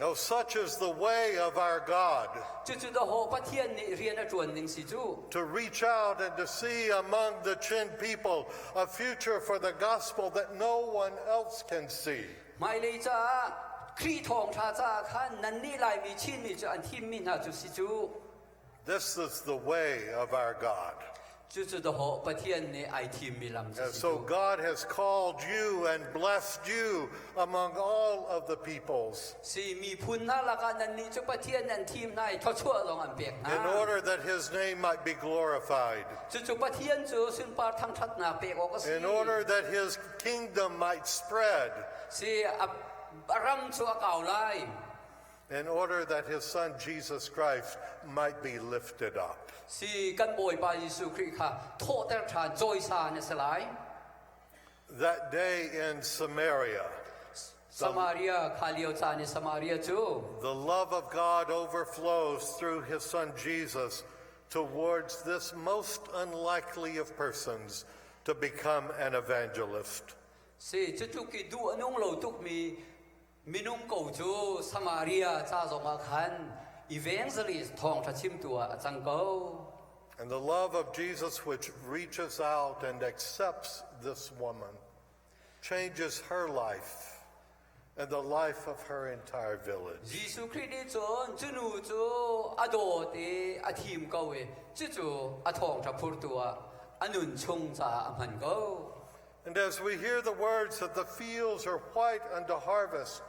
Now, such is the way of our God, จู่ๆthe wholeประเทศนี้เรียนจวนหนึ่งสิจู่ to reach out and to see among the Chin people a future for the gospel that no one else can see. ไม่เลยจ้าคริสต์ทองชาจ้าขันนั่นนี่ลายมีชิ้นมีจอันทีมมีหาจุสิจู่ This is the way of our God. จู่ๆ the wholeประเทศนี้ไอทีมมีลำจุ And สิ so จู่ God has called you and blessed you among all of the peoples สิมีพุนน่าละกันนั่นนี่จุประเทศนั้นทีมนายทอชั่วลงอันเปียกนะ in order that His name might be glorified, จู่ๆประเทศจู่ซึ่งปาทั้งทัดนาเปียกออกสิ in order that His kingdom might spread, สิรำชัวเก่าไล่ in order that His Son Jesus Christ might be lifted up. สิกันบ่อยไปยิสุคริสต์ค่ะโทษแต่ทานจอยซาเนี่ยสลาย That day in Samaria, สมาเรียคาเลียวจาเนี่ยสมาเรียจู่ the love of God overflows through His Son Jesus towards this most unlikely of persons to become an evangelist. สิจู่ๆกิดูอนุงโลตุกมีนุ่งเก่าจู่สมาเรียจ้าสงขันevangelist ทองทัชิมตัวจังเกา And the love of Jesus, which reaches out and accepts this woman, changes her life and the life of her entire village. ยิสุคริสต์จนจู่นูจู่อโดเตอทีมเกาเวจู่ๆอทองทัพูดตัวอนุนชงจ้าอมันเกา And as we hear the words that the fields are white unto harvest,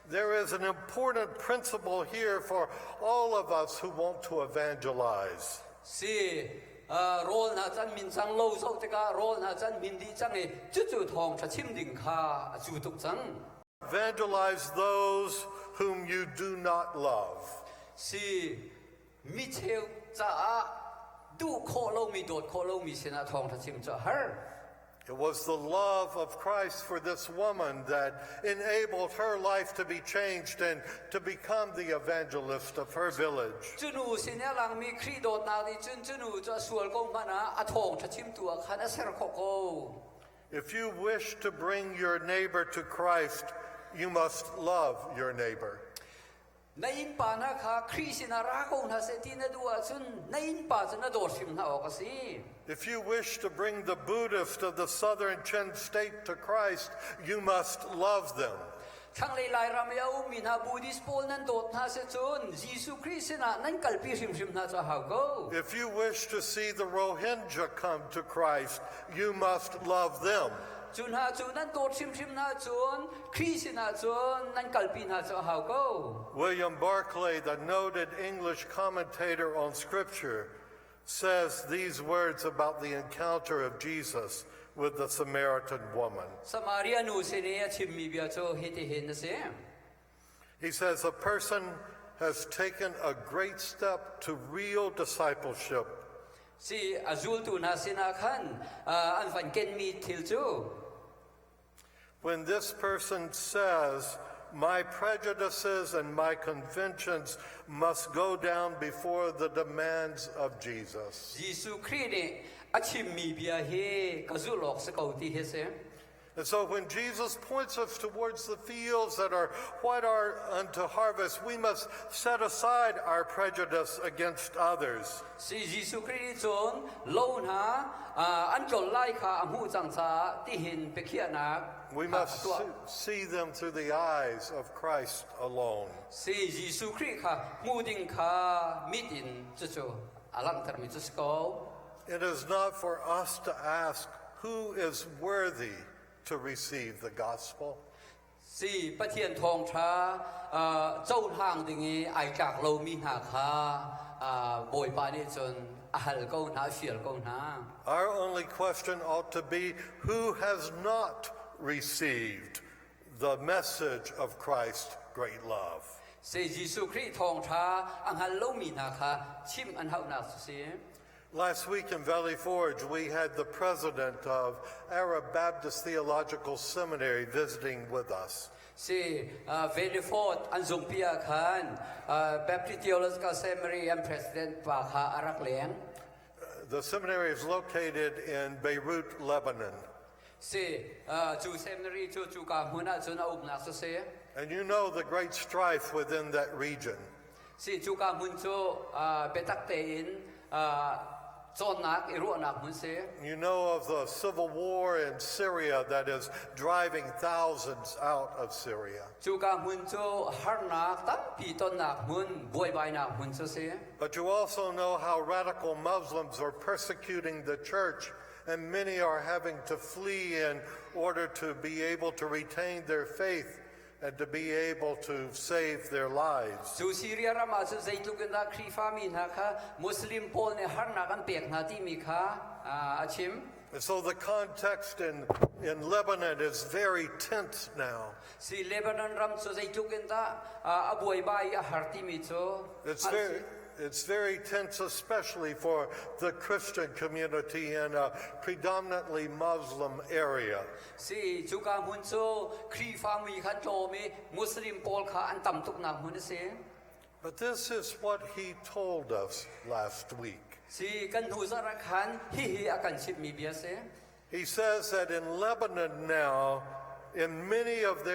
there is an important principle here for all of us who want to evangelize. สิโรนหาจันมินจังโลโซติกาโรนหาจันมินดีจังเอจู่ๆทองทัชิมดิ่งคาจู่ตุกจัง Evangelize those whom you do not love. สิมิเชลจ้าดูโคโลมีโดดโคโลมีเสนาทองทัชิมจ้าเฮอ It was the love of Christ for this woman that enabled her life to be changed and to become the evangelist of her village. จู่นูสิเนี่ยหลังมีครีโดดนาดิจู่นูจะสวลกงมานะอทองทัชิมตัวคณะเสรโคโก If you wish to bring your neighbor to Christ, you must love your neighbor. ในอินป่านะคะครีสินารักองทัศตินดัวซุนในอินป่าจะน่าโดดชิมนาออกสิ If you wish to bring the Buddhist of the southern Chin state to Christ, you must love them. ทั้งหลายๆรำยาวมีนาบูดิสโปลนั้นโดดนาเสจุนยิสุคริสต์นั้นกัลปีชิมนาจะหาโก If you wish to see the Rohingya come to Christ, you must love them. จุนหาจุนนั้นโดดชิมนาจุนคริสต์นาจุนนั้นกัลปีนาจะหาโก William Barclay, the noted English commentator on Scripture, says these words about the encounter of Jesus with the Samaritan woman. สมาเรียนูเสนียชิมมีเบียโจเฮติเห็นนะเส He says a person has taken a great step to real discipleship สิอาจูลตูนาสินาขันอันฟันเกนมีทิลจู when this person says, my prejudices and my conventions must go down before the demands of Jesus. ยิสุคริสต์เนี่ยอาชิมมีเบียเฮกจูลอกสกาวตีเฮเซ And so when Jesus points us towards the fields that are white are unto harvest, we must set aside our prejudice against others. สิยิสุคริสต์จนโลนาอันจนไล่ขาอมูจังซาที่เห็นไปเขียนัก We must see them through the eyes of Christ alone. สิยิสุคริสต์ค่ะมูดิงขามิดินจู่ๆอลังตรมิจุสโก It is not for us to ask who is worthy to receive the gospel. สิประเทียนทองช้าเจ้าทางดิ่งไอจากเรามีหาคา bồi pa ni chun ahal ko na fiel ko na Our only question ought to be, who has not received the message of Christ's great love? se Jesu Christ thong tha ang hal lo mi na kha chim an hau na se Last week in Valley Forge, we had the president of Arab Baptist Theological Seminary visiting with us. se very fort an zong pia khan Baptist Theological Seminary and President pa kha arak leng The seminary is located in Beirut, Lebanon. se chu seminary chu ka huna chu na up na se And you know the great strife within that region. si chu ka mun chu petak te in chon nak iru nak mun se You know of the civil war in Syria that is driving thousands out of Syria. chu ka mun chu har nak tam pi ton nak mun boi bai nak mun chu se But you also know how radical Muslims are persecuting the church, and many are having to flee in order to be able to retain their faith and to be able to save their lives. chu Syria rama chu zaitu ganda khri fa mi na kha Muslim pol ne har nak an pek na ti mi kha achim And so the context in Lebanon is very tense now. si Lebanon ram chu zaitu ganda aboi bai a har ti mi chu It's very tense, especially for the Christian community in a predominantly Muslim area. si chu ka mun chu khri fa mi kha to me Muslim pol kha an tam tuk na mun se But this is what he told us last week. si kan hu zara khan hi akan chip mi bia se He says that in Lebanon now, in many of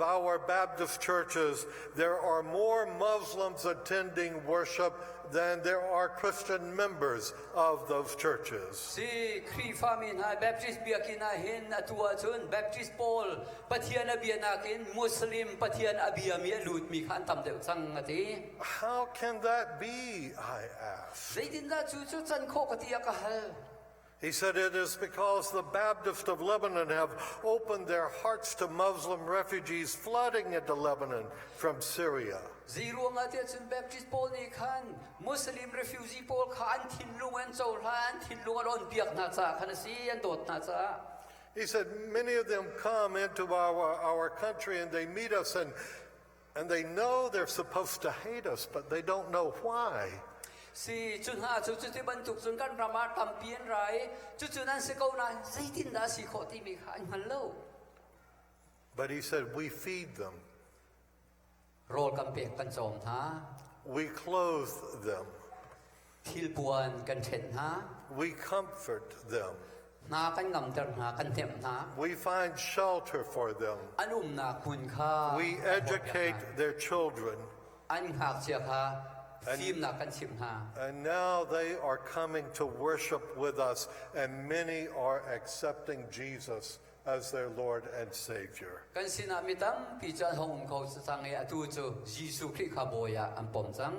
our Baptist churches, there are more Muslims attending worship than there are Christian members of those churches. si khri fa mi na Baptist bia kina hin atua chun Baptist pol pathian abia na kin Muslim pathian abia mi lut mi khan tam de chang ati How can that be, I asked. zaidin da chu chan kho ka tia ka hal He said it is because the Baptists of Lebanon have opened their hearts to Muslim refugees flooding into Lebanon from Syria. zero nga tia chun Baptist pol ni khan Muslim refugee pol khan thin lungan chol han thin lungan on biak na cha khan si an dot na cha He said many of them come into our country and they meet us and they know they're supposed to hate us, but they don't know why. si chun ha chu ti ban tuk chun kan rama tam pian rai chu nan se ko na zaitin da si kho ti mi khan hello But he said, we feed them, rol kam pek kan chom tha we clothe them, thil puan kan then ha we comfort them, na kan ngam ter na kan them na we find shelter for them, anum na kun kha we educate their children. an hak chia kha phim na kan chim ha And now they are coming to worship with us, and many are accepting Jesus as their Lord and Savior. kan sina mitam pi cha hong ko sang e atu chu Jesu Christ kha boya an pom chang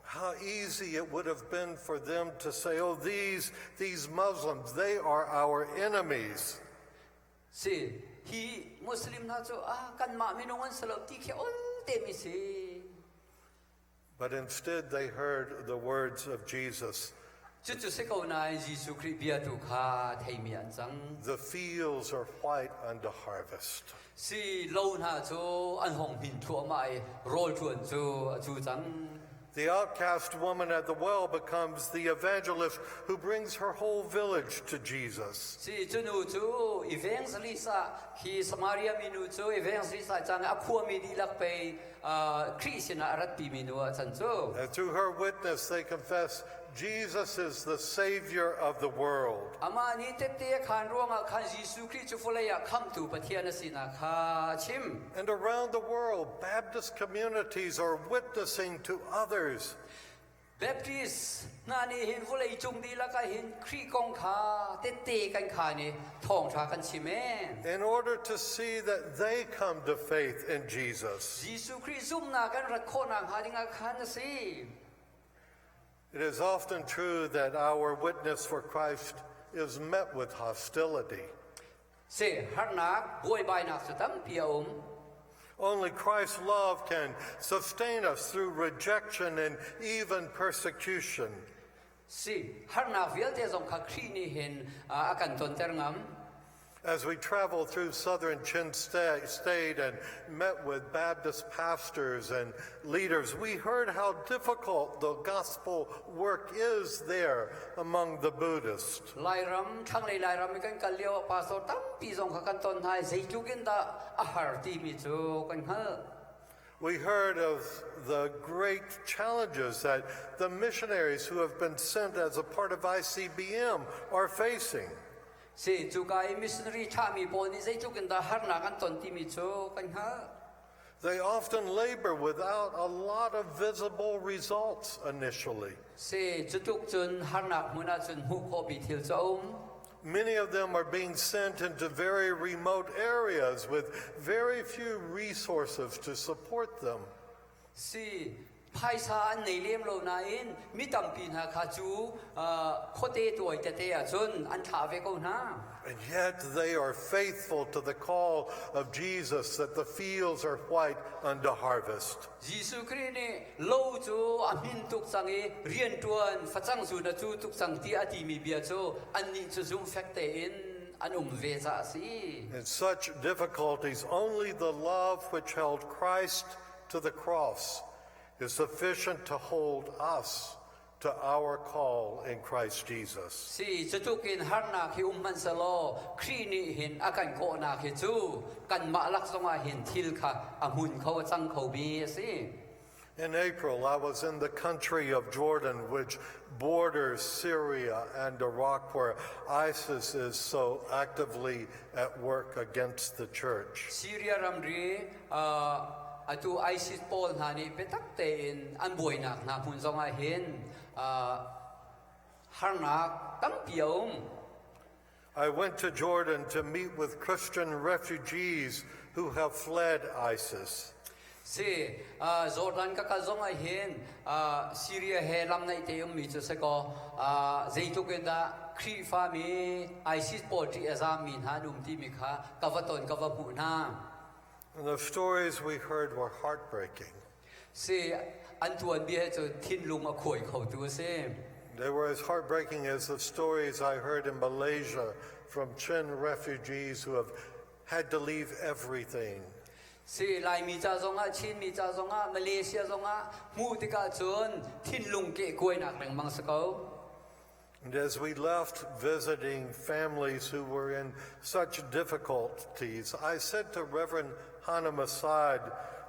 How easy it would have been for them to say, oh, these Muslims, they are our enemies. si hi Muslim na chu kan ma minongan salo ti khe on te mi si But instead they heard the words of Jesus. chu se ko na Jesu Christ bia tu kha thei mi an chang The fields are white unto harvest. si lo na chu an hong hin thu mai rol chuan chu chang The outcast woman at the well becomes the evangelist who brings her whole village to Jesus. si chu nu chu evangelist hi Samaria minu chu evangelist chang a khu mi di lak pe Christian arat pi minu chan chu And through her witness, they confess Jesus is the Savior of the world. ama ni te khan ronga khan Jesu Christ chu folaya kham tu pathian sina kha chim And around the world, Baptist communities are witnessing to others. Baptist na ni hin folai chung di la ka hin Christ kong kha te kan kha ni thong tha kan chime In order to see that they come to faith in Jesus. Jesu Christ zum na kan rat kho nang ha dinga khan si It is often true that our witness for Christ is met with hostility. se har nak boi bai nak su tam pia Only Christ's love can sustain us through rejection and even persecution. Si har na vial te zong kha khri ni hin akan ton ter ngam. As we traveled through southern Chin State and met with Baptist pastors and leaders, we heard how difficult the gospel work is there among the Buddhists. Lai ram thang lai ram kan kalio pastor tam pi zong kha kan ton hai sei chukin da ahar ti mi chu kan hal. We heard of the great challenges that the missionaries who have been sent as a part of ICBM are facing. Si chukai missionary tha mi po ni sei chukin da har na kan ton ti mi chu kan ha. They often labor without a lot of visible results initially. Si chutuk chun har na muna chun hu kho bi thil chaum. Many of them are being sent into very remote areas with very few resources to support them. Si paisa an nei lem lo na in mi tam pin ha kha chu khote tuai te te a chun an tha ve ko na. And yet they are faithful to the call of Jesus that the fields are white unto harvest. Jisu Christ ni lo chu amin tuk sang e rian tuan fa chang su na chu tuk sang ti ati mi bia chu an ni chu zum fakte in an ve za si. In such difficulties, only the love which held Christ to the cross is sufficient to hold us to our call in Christ Jesus. Si chutukin har na ki man salo khri ni hin akan ko na ki chu kan ma lak songa hin thil kha amun kho chang kho bi si. In April, I was in the country of Jordan, which borders Syria and Iraq, where ISIS is so actively at work against the church. Syria ramri atu ISIS pol na ni petak te in an boy na hun zonga hin har na tam piom. I went to Jordan to meet with Christian refugees who have fled ISIS. Si Jordan ka zonga hin Syria he lam nai te mi chu se ko zeitu kenda khri fa mi ISIS pol ti azam min ha dum ti mi kha kavaton kavapu na. And the stories we heard were heartbreaking. Si antuan bi he chu thin lung a khoi khau tu se. They were as heartbreaking as the stories I heard in Malaysia from Chin refugees who have had to leave everything. Si lai mi cha zonga Chin mi cha zonga Malaysia zonga mu ti ka chun thin lung ke koi nak reng mang sakau. And as we left visiting families who were in such difficulties, I said to Reverend Hana Masad,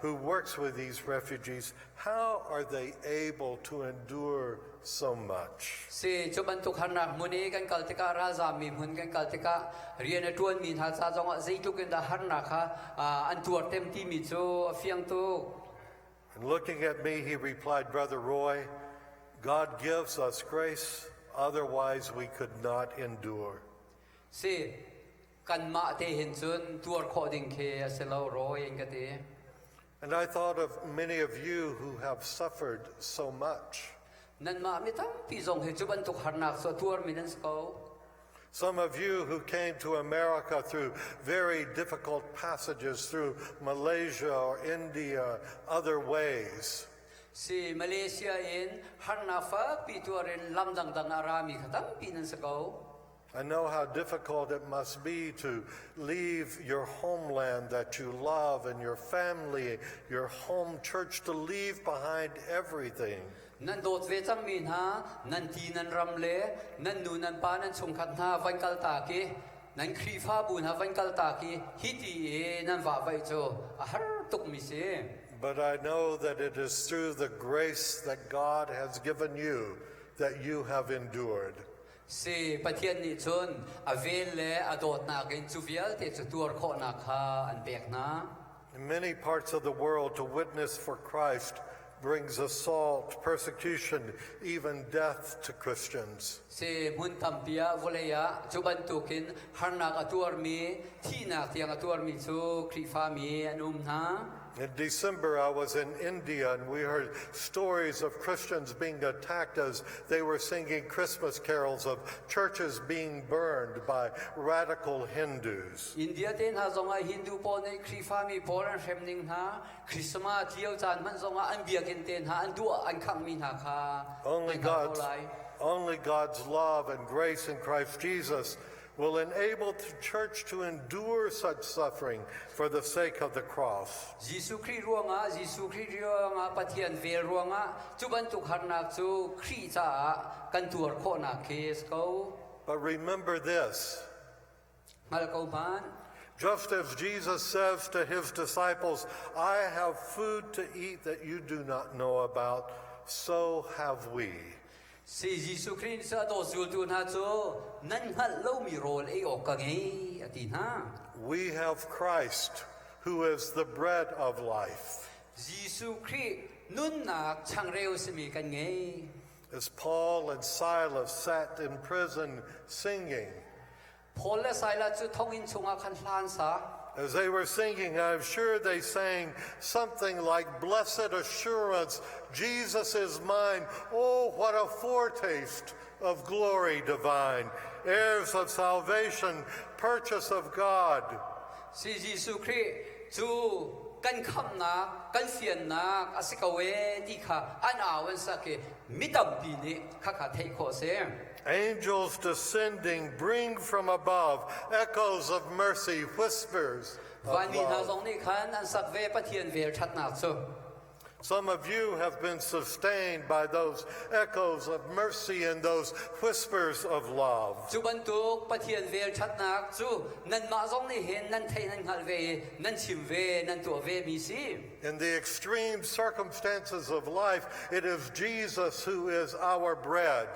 who works with these refugees, how are they able to endure so much? Si chuban tuk hanak muni kan kaltika raza mi mun kan kaltika rian tuan min ha cha zonga zeitu kan da harnak ha an tuar tem ti mi chu fiang tu. And looking at me, he replied, Brother Roy, God gives us grace, otherwise we could not endure. Si kan ma te hin chun tuar kho ding ke aselo Roy ingate. And I thought of many of you who have suffered so much. Nan ma mi tam pi zong he chuban tuk harnak so tuar minan sko. Some of you who came to America through very difficult passages through Malaysia or India, other ways. Si Malaysia in harna fa pi tuarin lamdang dang arami khatam pinan sko. I know how difficult it must be to leave your homeland that you love and your family, your home church, to leave behind everything. Nan dot ve chang min ha nan ti nan ram le nan nu nan pa nan chung khat na van kal ta ki nan khri fa bun ha van kal ta ki hi ti e nan va vai cho a har tuk mi se. But I know that it is through the grace that God has given you that you have endured. Si pathian ni chun avel le adot na gen chuvial te chu tur kho na kha an bek na. In many parts of the world, to witness for Christ brings assault, persecution, even death to Christians. Si mun tampia volaya chuban tukin harnak atur mi thi na tiang atur mi chu khri fa mi anum na. In December, I was in India, and we heard stories of Christians being attacked as they were singing Christmas carols, of churches being burned by radical Hindus. India ten ha zonga Hindu po ne krifami poran shemning ha Christmas tiao chan man zonga an biakin ten ha an du an khang min ha kha. Only God's love and grace in Christ Jesus will enable the church to endure such suffering for the sake of the cross. Jisu Christ ruanga pathian ve ruanga chuban tu kharnak chu khri cha kan tur kho na case ko. But remember this. Mal ko ban Just as Jesus says to his disciples, I have food to eat that you do not know about, so have we. Si Jisu Christ sa do zul tu na chu nan hal lo mi rol e ok ka ngi atin ha. We have Christ, who is the bread of life. Jisu Christ nun nak chang reu simi kan ngi. As Paul and Silas sat in prison singing, Paul le Silas chu thong in chunga khan hlan sa. as they were singing, I'm sure they sang something like, Blessed assurance, Jesus is mine. Oh, what a foretaste of glory divine. Heirs of salvation, purchase of God. Si Jisu Christ chu kan kham na kan fian na asikawe di kha an awan sa ke midam pi ni kha kha thei kho se. Angels descending bring from above echoes of mercy, whispers of Van min ha love. zong ni khan an sak ve pathian ve that nak chu. Some of you have been sustained by those echoes of mercy and those whispers of love. Chu ban tu pathian ve that nak chu nan ma zong ni hen nan thei nan hal ve nan chim ve nan tu ve mi si. In the extreme circumstances of life, it is Jesus who is our bread.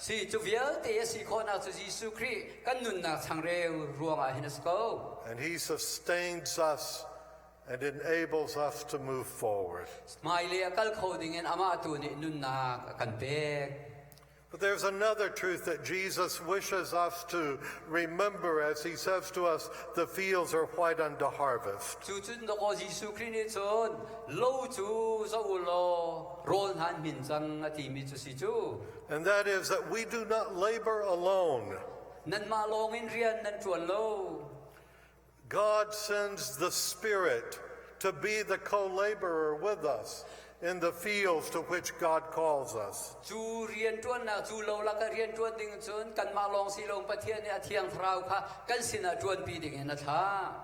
Si chu vial te si kho na chu Jisu Christ kan nun na chang reu ruanga hin sko. And he sustains us and enables us to move forward. Smile kal khoding en ama tu ni nun na kan pe. But there's another truth that Jesus wishes us to remember as he says to us, the fields are white unto harvest. Chu chun do ko Jisu Christ ni chon lo chu zo lo ron han min chang ati mi chu si chu. And that is that we do not labor alone. Nan ma long in rian nan chuan lo. God sends the Spirit to be the co-laborer with us in the fields to which God calls us. Chu rian chuan na chu lo la ka rian chuan ding chun kan ma long si long pathian ni athiang thrau kha kan sin a chuan pi ding na tha.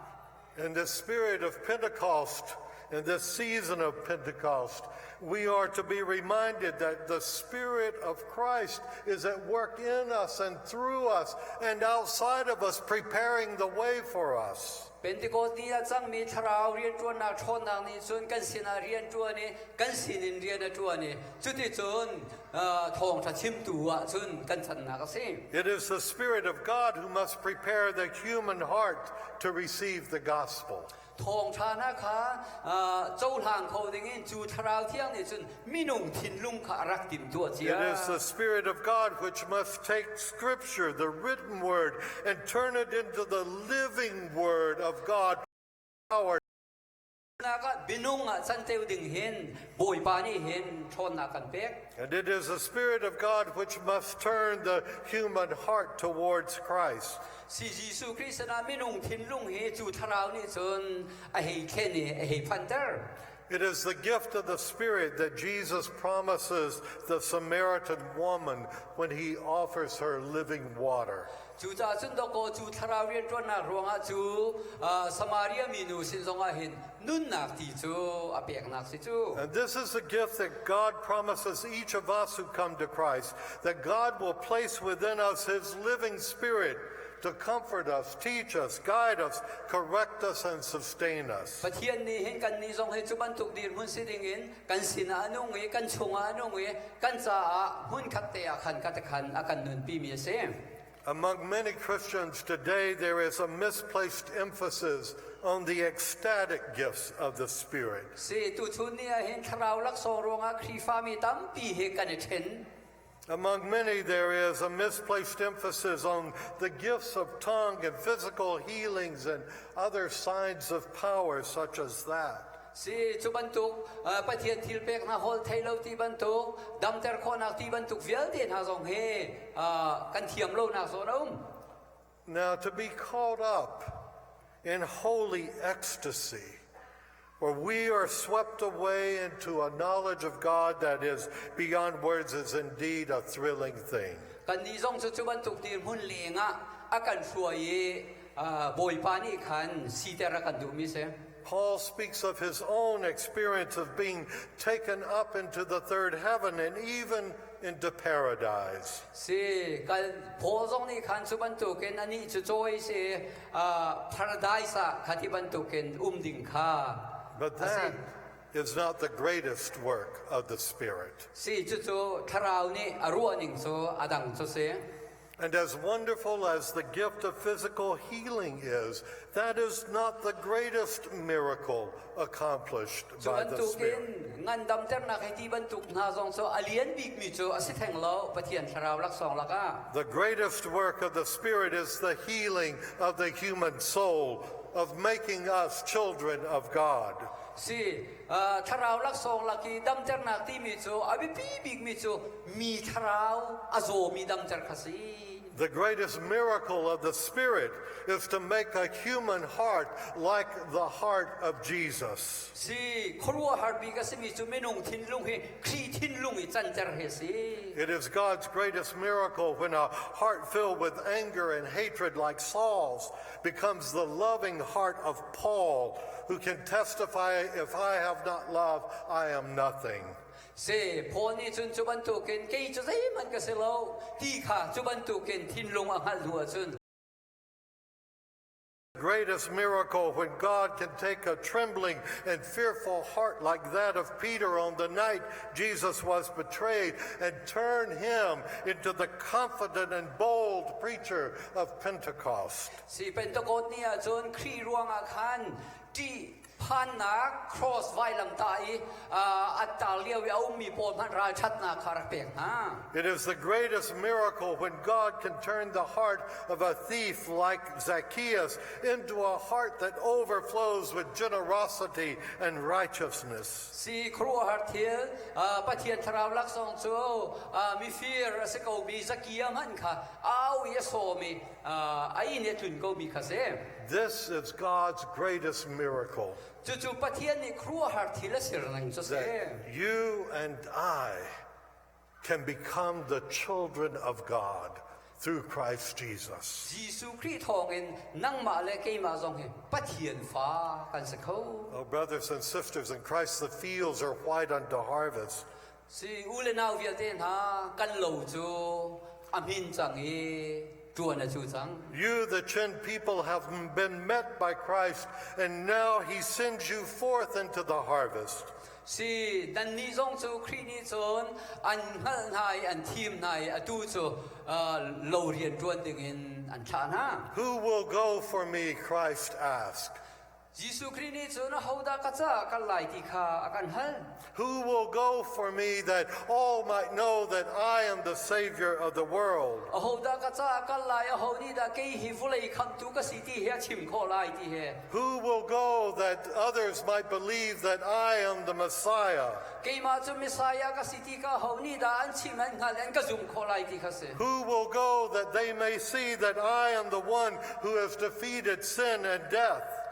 In the spirit of Pentecost, in this season of Pentecost, we are to be reminded that the Spirit of Christ is at work in us and through us and outside of us, preparing the way for us. Pentecost ni a chang mi thrau rian chuan na thon nang ni chun kan sin a rian chuan ni kan sin in rian a chuan ni chu ti chun thong tha chim tu a chun kan chan na ka se. It is the Spirit of God who must prepare the human heart to receive the gospel. Thong tha na kha chou hang kho ding in chu thrau thiang ni chun minung thin lung kha rak tim tu It is the Spirit of God which must take Scripture, the written word, and turn it into the living word of God. Power. na ka binung a chan teu ding hen boi pa ni hen thon na kan pek. And it is the Spirit of God which must turn the human heart towards Christ. Si Jisu Christ na minung thin lung he chu thrau ni chun a hei khen ni a hei phanter. It is the gift of the Spirit that Jesus promises the Samaritan woman when he offers her living water. Chu cha chun do ko chu thrau rian chuan na ronga chu Samaria minu sin zonga hin nun nak ti chu a pek nak si chu. And this is the gift that God promises each of us who come to Christ, that God will place within us his living Spirit to comfort us, teach us, guide us, correct us, and sustain us. Pathian ni hin kan ni zong he chu ban tuk dir mun si ding in kan sin a nu nge kan chunga nu nge kan cha a hun khat te a khan kat khan a kan nun pi mi se. Among many Christians today, there is a misplaced emphasis on the ecstatic gifts of the Spirit. Si tu chun ni a hin thrau lak so ronga khri fa mi tam pi he kan then. Among many, there is a misplaced emphasis on the gifts of tongue and physical healings and other signs of power such as that. si chu bantuk pathian thil pek na hol thailo ti bantuk dam ter kho nak ti bantuk vial tin ha zong he kan thiam lo na so nom. Now, to be caught up in holy ecstasy, where we are swept away into a knowledge of God that is beyond words, is indeed a thrilling thing. Kan ni zong chu bantuk ti mun lenga akan suai boy pani khan si tera kan du mi se. Paul speaks of his own experience of being taken up into the third heaven and even into paradise. Si kan po zong ni khan chu bantuk ken ani chu choi se paradise khati bantuk ken ding kha. But that is not the greatest work of the Spirit. Si chu tharau ni aruaning so adang so se. And as wonderful as the gift of physical healing is, that is not the greatest miracle accomplished by the Spirit. Ngan dam ter na kay ti bantuk na zong so alien big mi chu asitheng lo pathian tharau lak song laka. The greatest work of the Spirit is the healing of the human soul, of making us children of God. Si tharau lak song laki dam ter na ti mi chu abi pi big mi chu mi tharau azo mi dam ter khasi. The greatest miracle of the Spirit is to make a human heart like the heart of Jesus. Si khorwa har bi ka si mi chu menung thin lung he khri thin lung I chan ter he si. It is God's greatest miracle when a heart filled with anger and hatred like Saul's becomes the loving heart of Paul, who can testify, if I have not love, I am nothing. Se poni chun chu ban tu ken ke chu sai man ka se lo ti kha chu ban tu ken thin lung ang hal hua chun. Greatest miracle when God can take a trembling and fearful heart like that of Peter on the night Jesus was betrayed and turn him into the confident and bold preacher of Pentecost. Si Pentecost ni a chun khri ruang a khan ti phan na cross vai lam tai atal liaw au mi pol man ra chat na khar pek ha. It is the greatest miracle when God can turn the heart of a thief like Zacchaeus into a heart that overflows with generosity and righteousness. Si khru har thil pathian tharau lak song chu mi fear se ko bi zakia man kha au yeso mi ai ne tun ko mi kha se. This is God's greatest miracle. That you and I can become the children of God through Christ Jesus. Oh, brothers and sisters in Christ, the fields are white unto harvest. You, the Chin people, have been met by Christ, and now He sends you forth into the harvest. Si dan ni zong chu khri ni chon an hal nai an thim nai atu chu lo rian tuan ding in an tha na. Who will go for me? Christ asked. Jisu khri ni chon hauda ka cha ka lai ti kha akan hal. Who will go for me that all might know that I am the Savior of the world? Who will go that others might believe that I am the Messiah? Who will go that they may see that I am the one who has defeated sin and death?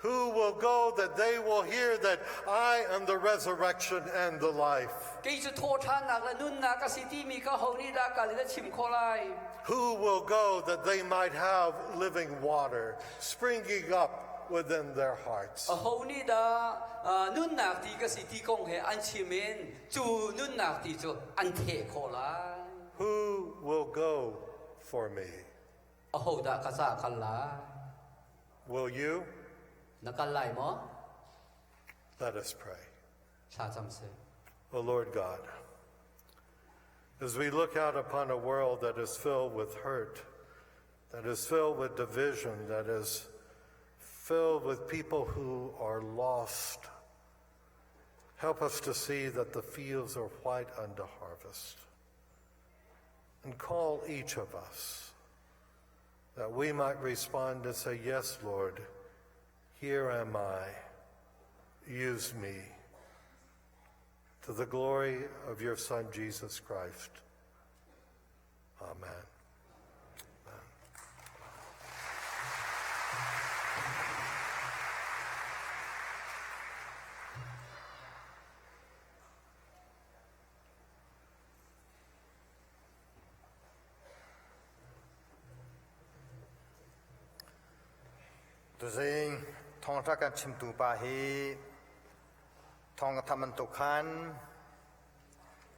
Who will go that they will hear that I am the resurrection and the life? Who will go that they might have living water springing up within their hearts? Who will go for me? Will you? Let us pray. O Lord God, as we look out upon a world that is filled with hurt, that is filled with division, that is filled with people who are lost, help us to see that the fields are white unto harvest. And call each of us that we might respond and say, yes, Lord, here am I, use me, to the glory of your Son, Jesus Christ. Amen. Tu Zing thong ra kan chim tu pa hi thong ka thaman tu khan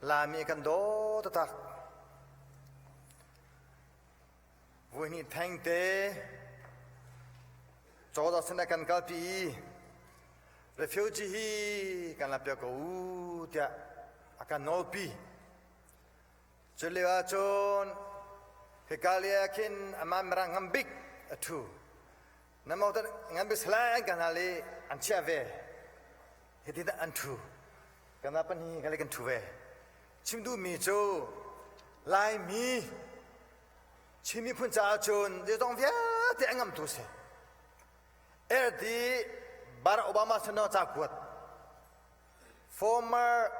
la mi kan do ta ta vui ni thang te cho da sna kan ka pi refugee hi kan la pya ko u tia akan no pi chelewa chon hekalia kin amam rang ngambik atu Namo tan ngambil selain kanali anciave, itu tidak antu. Kenapa ni kali kan tuwe? Cimdu mijo, lai mi, cimi pun jajun, dia dong dia dia ngam tu se. Di Barack Obama senang jaguat. Former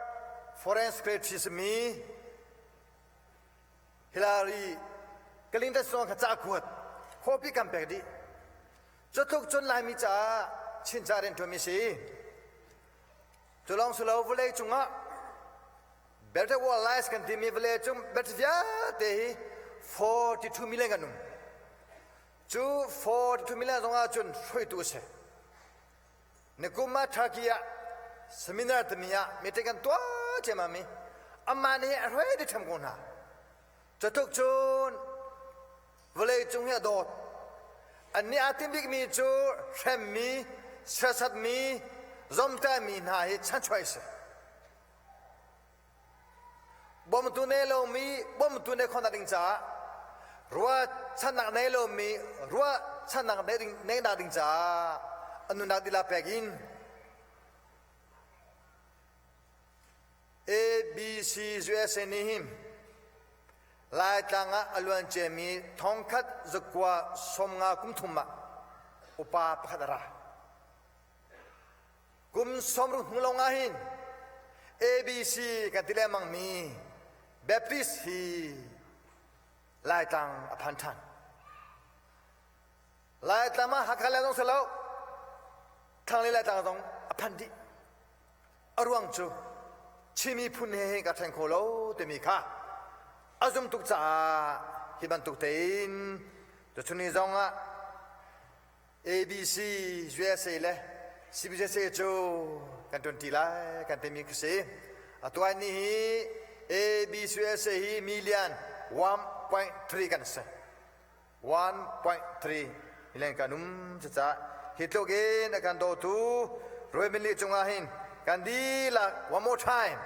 Foreign Secretary mi, Hillary Clinton senang jaguat. Hobi kampek di. Jotuk chun lai mi cha chin cha ren to mi si tulong sulo vle chunga better wall lies kan ti mi vle chung better ya te 42 million kanum chu 42 million zonga chun shui tu se ne kuma thakia seminar te mi ya mi te kan twa che ma mi amma ni a roi de tham ko na jotuk chun vle chung ya dotอันนี้อาทิตย์มีจูเช่นมีเชื้อสัตว์มีจอมแต่มีนายชั้นช่วยเสบ่มตุเนโลมีบ่มตุเนคนตัดสินใจรัวชั้นนักเนโลมีรัวชั้นนักเนตัดสินใจอันนู้นนักดีลาเปกิน ABC USA นี่หิมลายต่างอลวนเจมีทองคัดจกว่าสมงากุมทุมะอุปาปขัดระกุมสมรุหงลงอาหิน ABC กันติเลมังมีเบปติสฮีลายต่างอภันทันลายต่างมาหักอะไรต้องเสลาทางลายต่างต้องอภันดิอรวงจูชิมีพุนเฮกับแทงโคโลเตมีค่ะazum tuk cha hiban tuk tein to chuni zonga ABC USA le CBCUSA cho kan ton tilai kan temi kse atwa ni ABC USA hi million 1.3 kan se 1.3 million kanum cha hitloge na kan do tu roi mili chunga hin kan di la one more time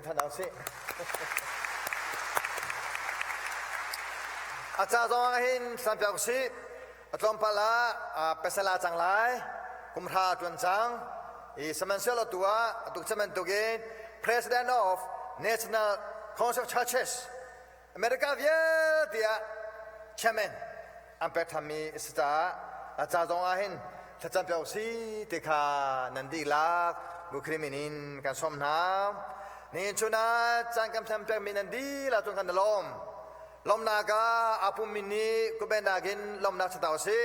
thanau se อาจารย์จงอาหินสัมผัสสิอัตลอมพลาเป็นสลาจังไลกุมภาจวนจังสมัยเช้าตัวตุกสมัยตุกิน President of National Council of Churches อเมริกาเวียเดีย Chairman อันเป็นธรรมีสตาอาจารย์จงอาหินสัมผัสสิติคานันดีลักบุคลิมินินการสมน้ำนี่ชุนาจังกำทำเป็นมินันดีละจนกันลมลมนากาอาปุมินีกุเบนากินลมนาสตาวสิ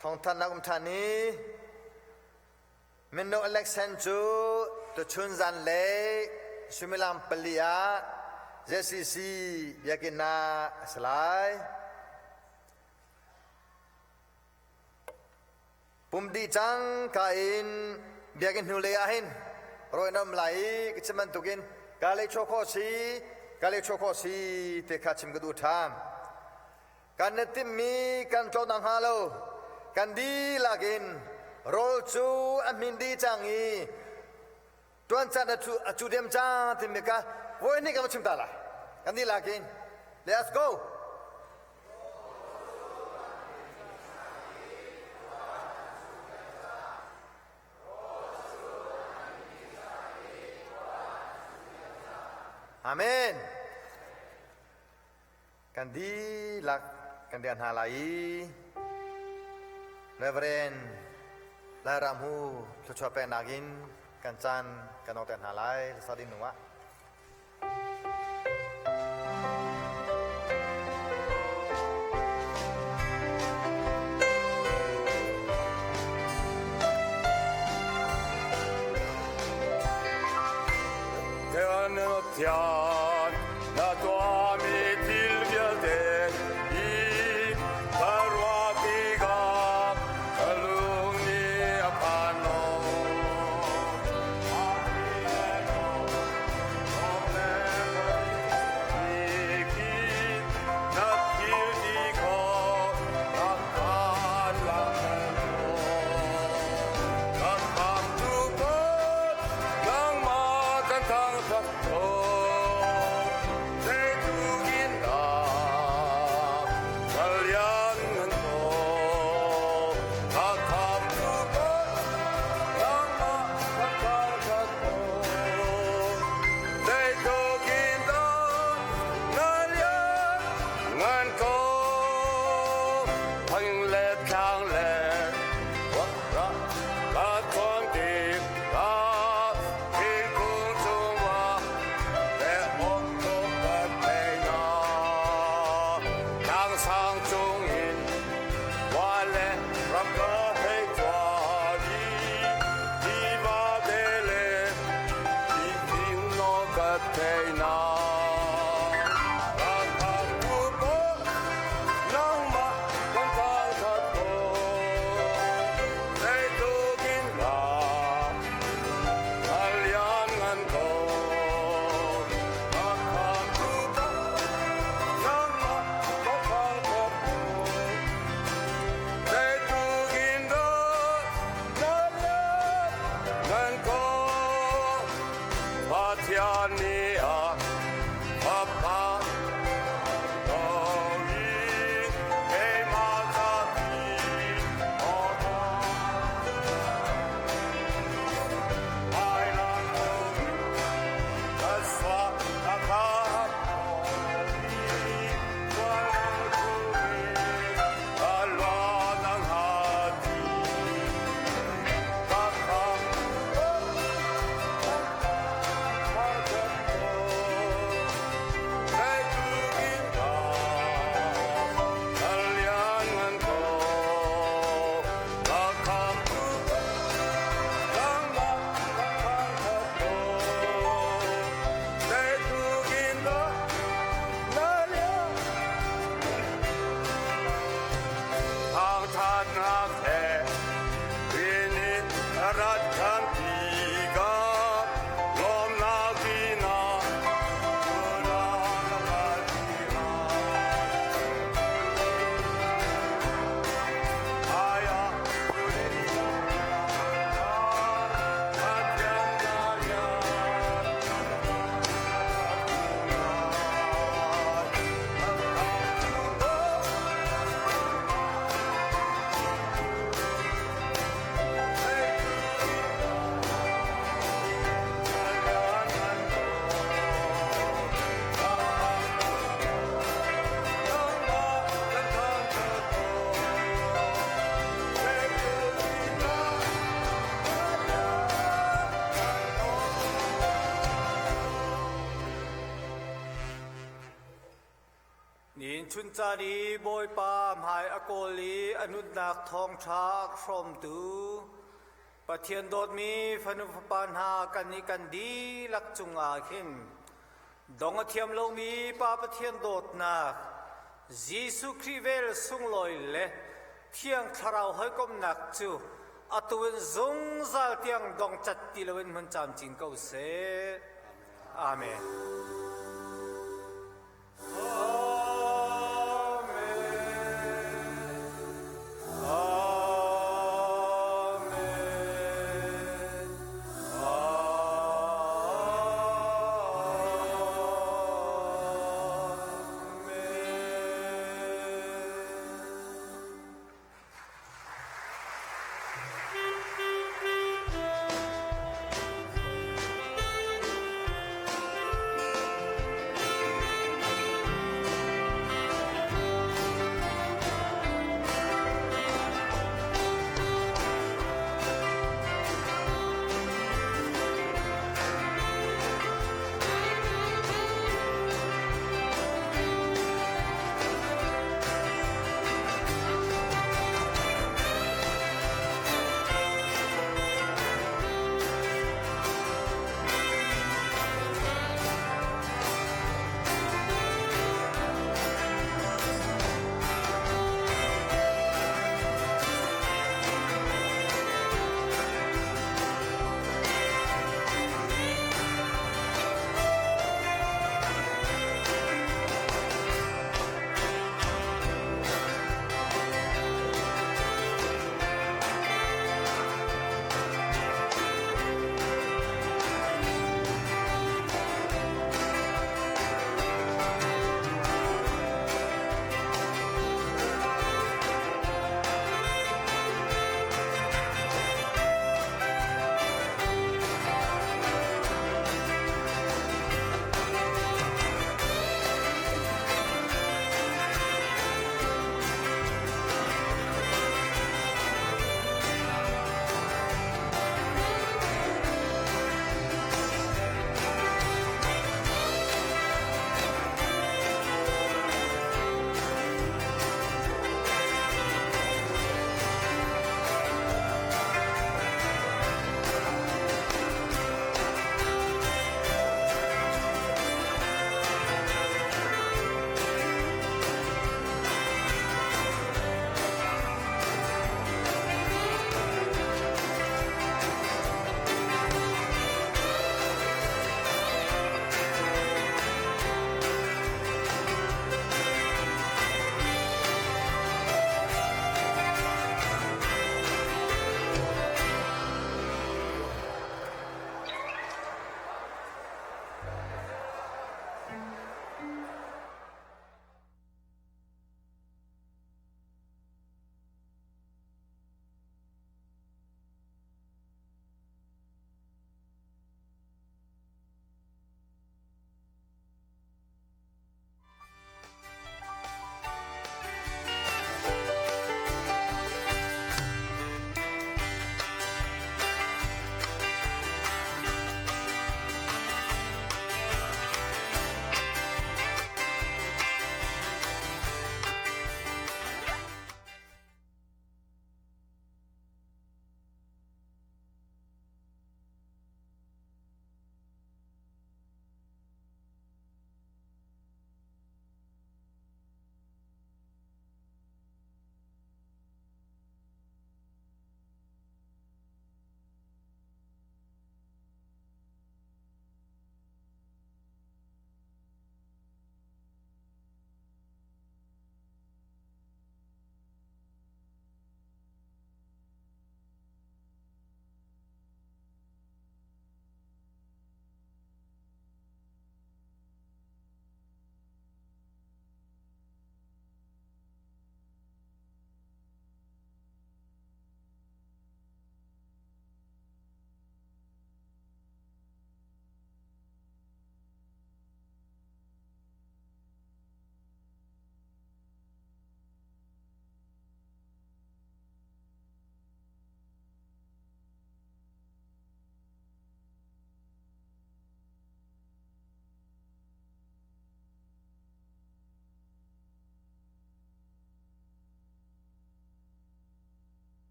ทองท่านนักท่านนี้มินโนอเล็กซานจูตุชุนจันเล่สุมิลามปลียาเจสิซียากินาสลายปุ่มดีจังกาอินเบียกินหูเลียหินรอยน้ำไหลกิจมันตุกินกาเลโชโคสีเตคาชิมกดูทามกันนติมีกันโจนังฮาโลกันดีลากินโรลจูอามินดีจังอีตัวนจันจูเดียมจังติมิกาโว้ยนี่ก็มาชิมตาละกันดีลากิน let's go Amen. กันดีหลักกันเดือนหาไหลเรเวรนลายรำหูช่วยเป็นนากินกันจันกันออกแต่หาไหลสวัสดีหนูวะ Tian, la tua mitil viadet, I parwatiga, alumni apano. Ikit, natil diko, akan lakano. Nakam tupot, ng magandang takto.ชุนจารีบอยปามหายอโกลีอนุนักทองชาครมตูปะเทียนโดดมีฟนุฟปานหากันนี้กันดีลักจุงอาขินดงเทียมโลมีปาปะเทียนโดดนักจีสุคริเวลสุงลอยเลเทียงคราวให้ก้มหนักจูอตุนซงซาเทียงดงจัดติลวินมันจำจิงเกาเสอาเมน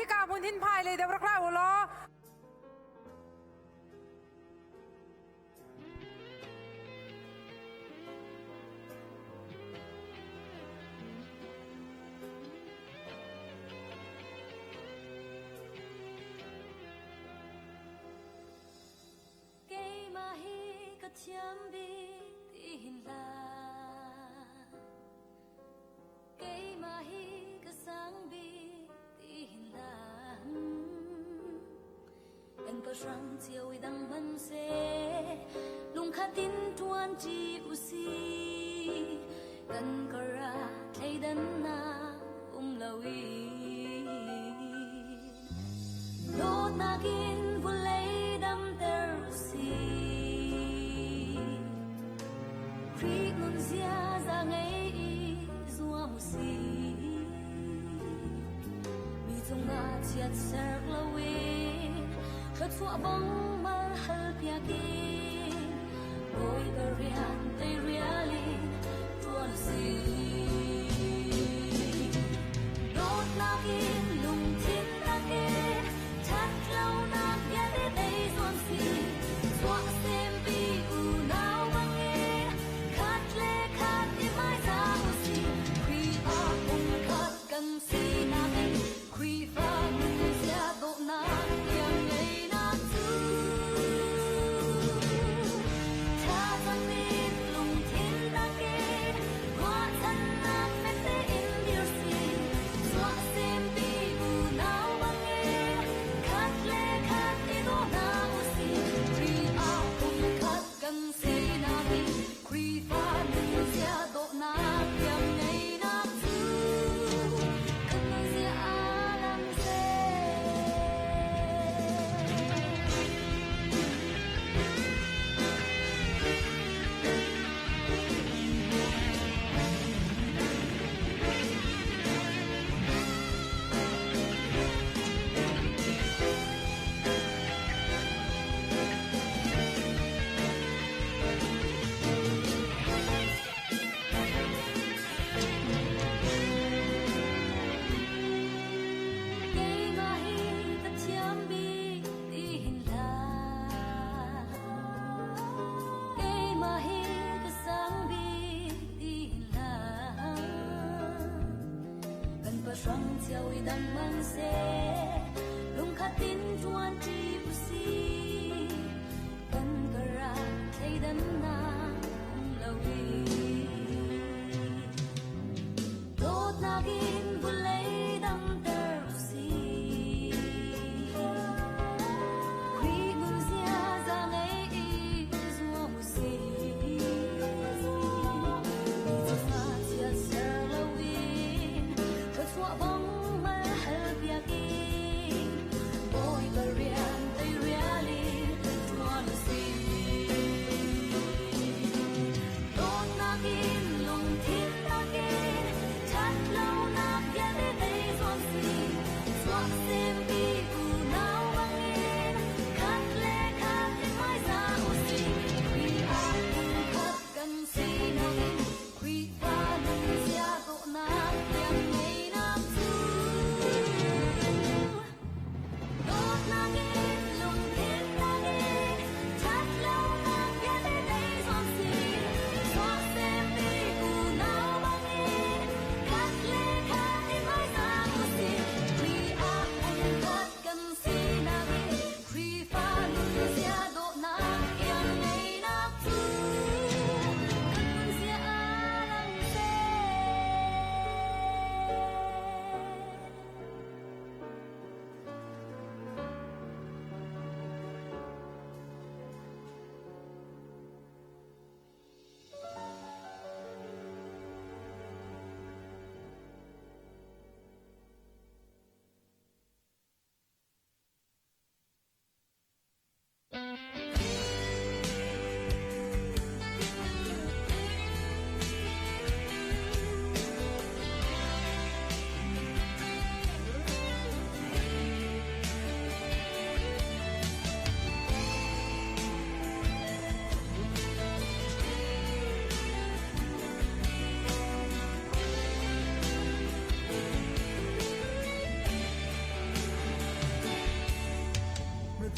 hi ka mun hin phai le de rak la lo chiam bi tin la cây ma hi ka sang bi tin la kan ka rang chiao dang man se lung kha tin tuan chi u si kan ka ra thei dan na lawi lo na kin vulei dam ter si zia za ngay zua musi mi tung ga chiat ser lawi khát phua bóng mar hal pia ki boy the rian they really tuan si đốt na kin lung thiên na ke chat lau na pia de dei tuan si zua sem bi u now si na bên khuy pha mình sẽ độ na yang ngày na tu cha thân biết lùng thiên na kê hoa thân na phép tế in điều gì xóa xem bi u nào bằng nghe khát lệ khát đi độ na u si khuy a cùng khát gần si na bên khuy pha mình sẽ độ na yang ngày na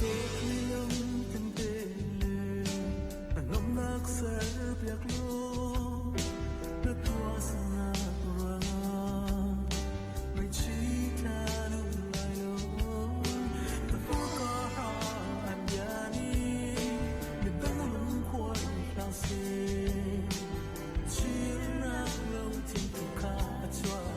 Hãy subscribe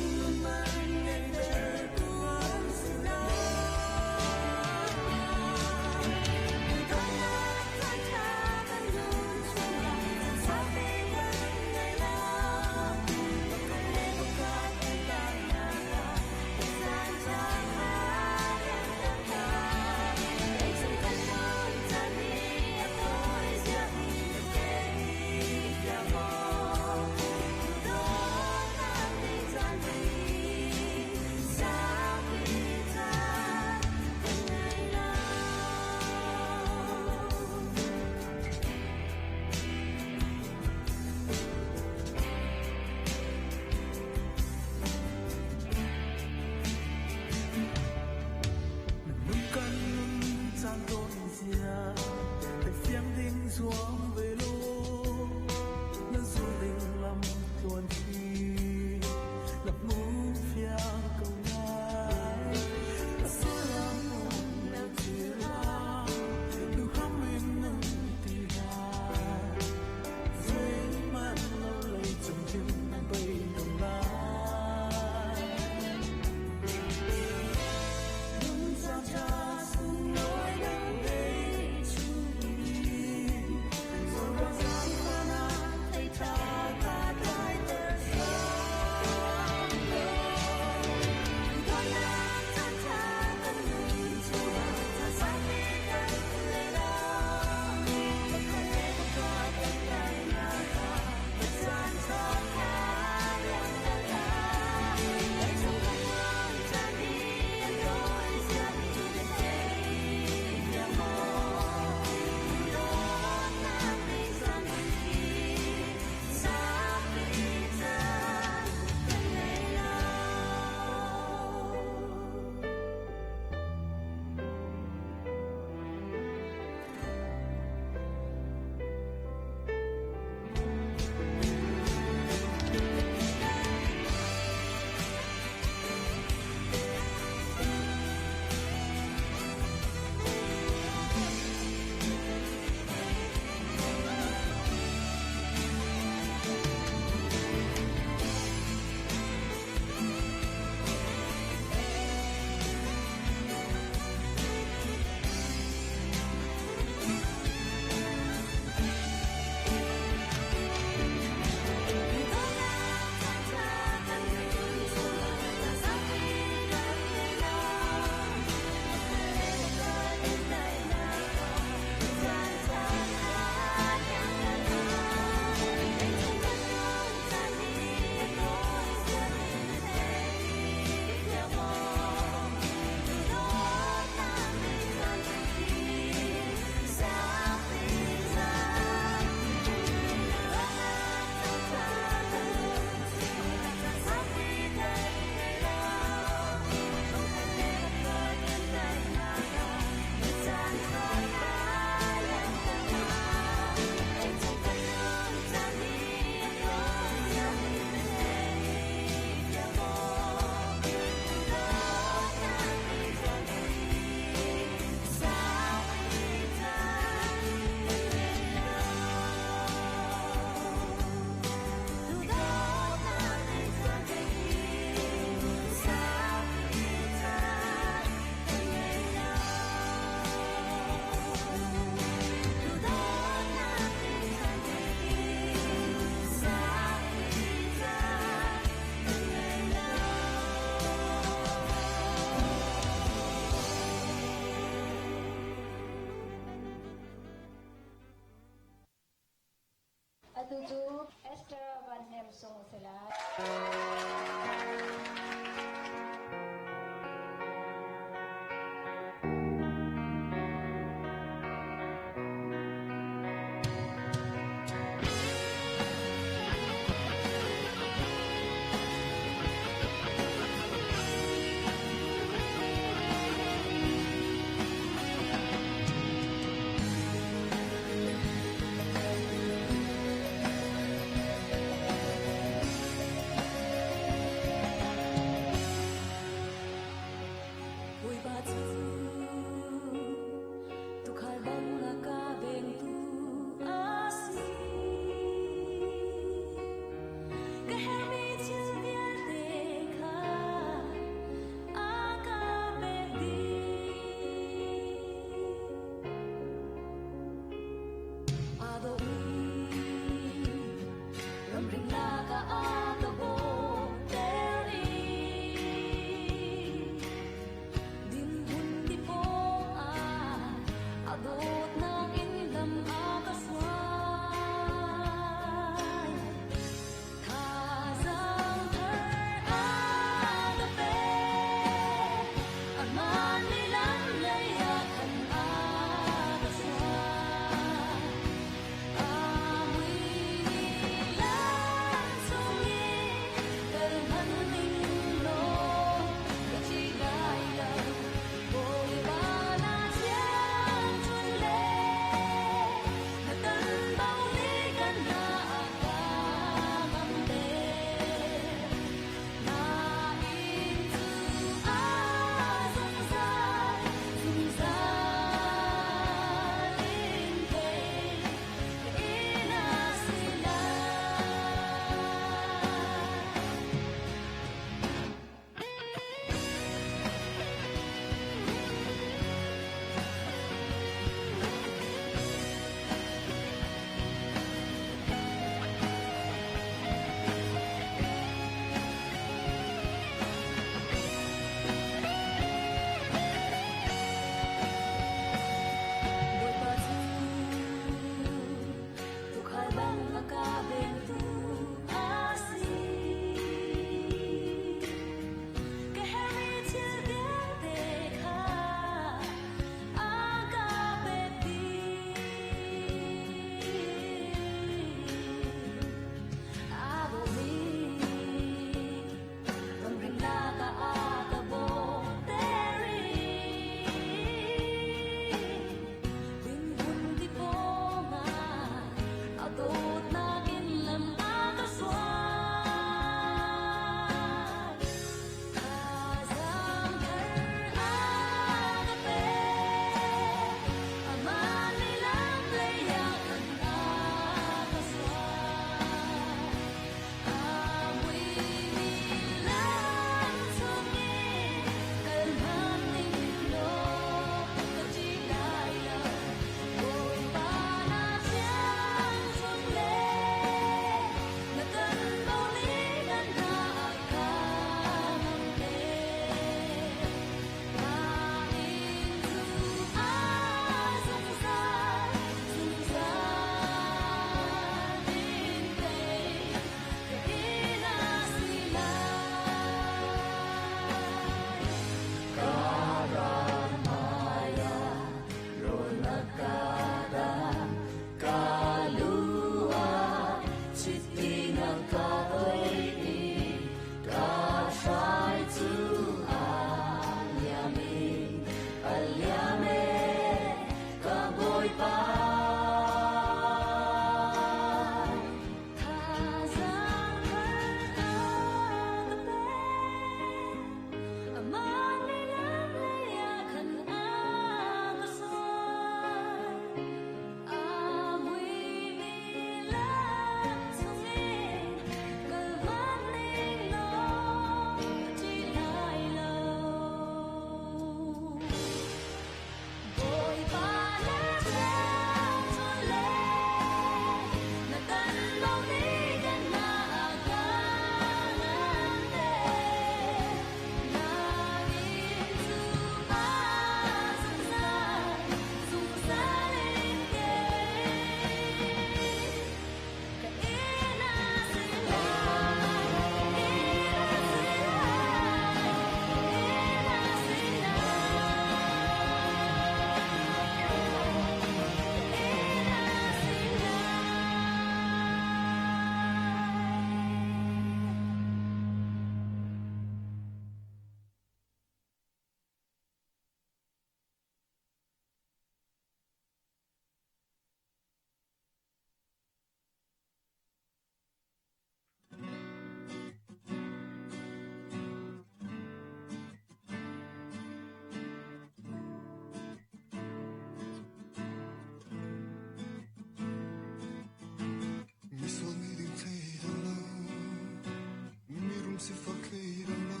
si fakhi dang lo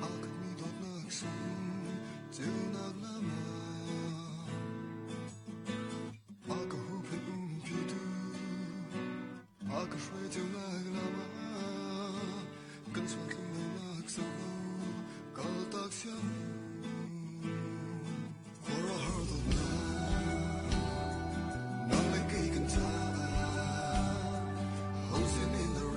akmi dot nak sum til nak lama aka hu pe pi du aka shwe til nak lama kan swa kin nak sa kal tak siam for a heart of love not like a can Housing in the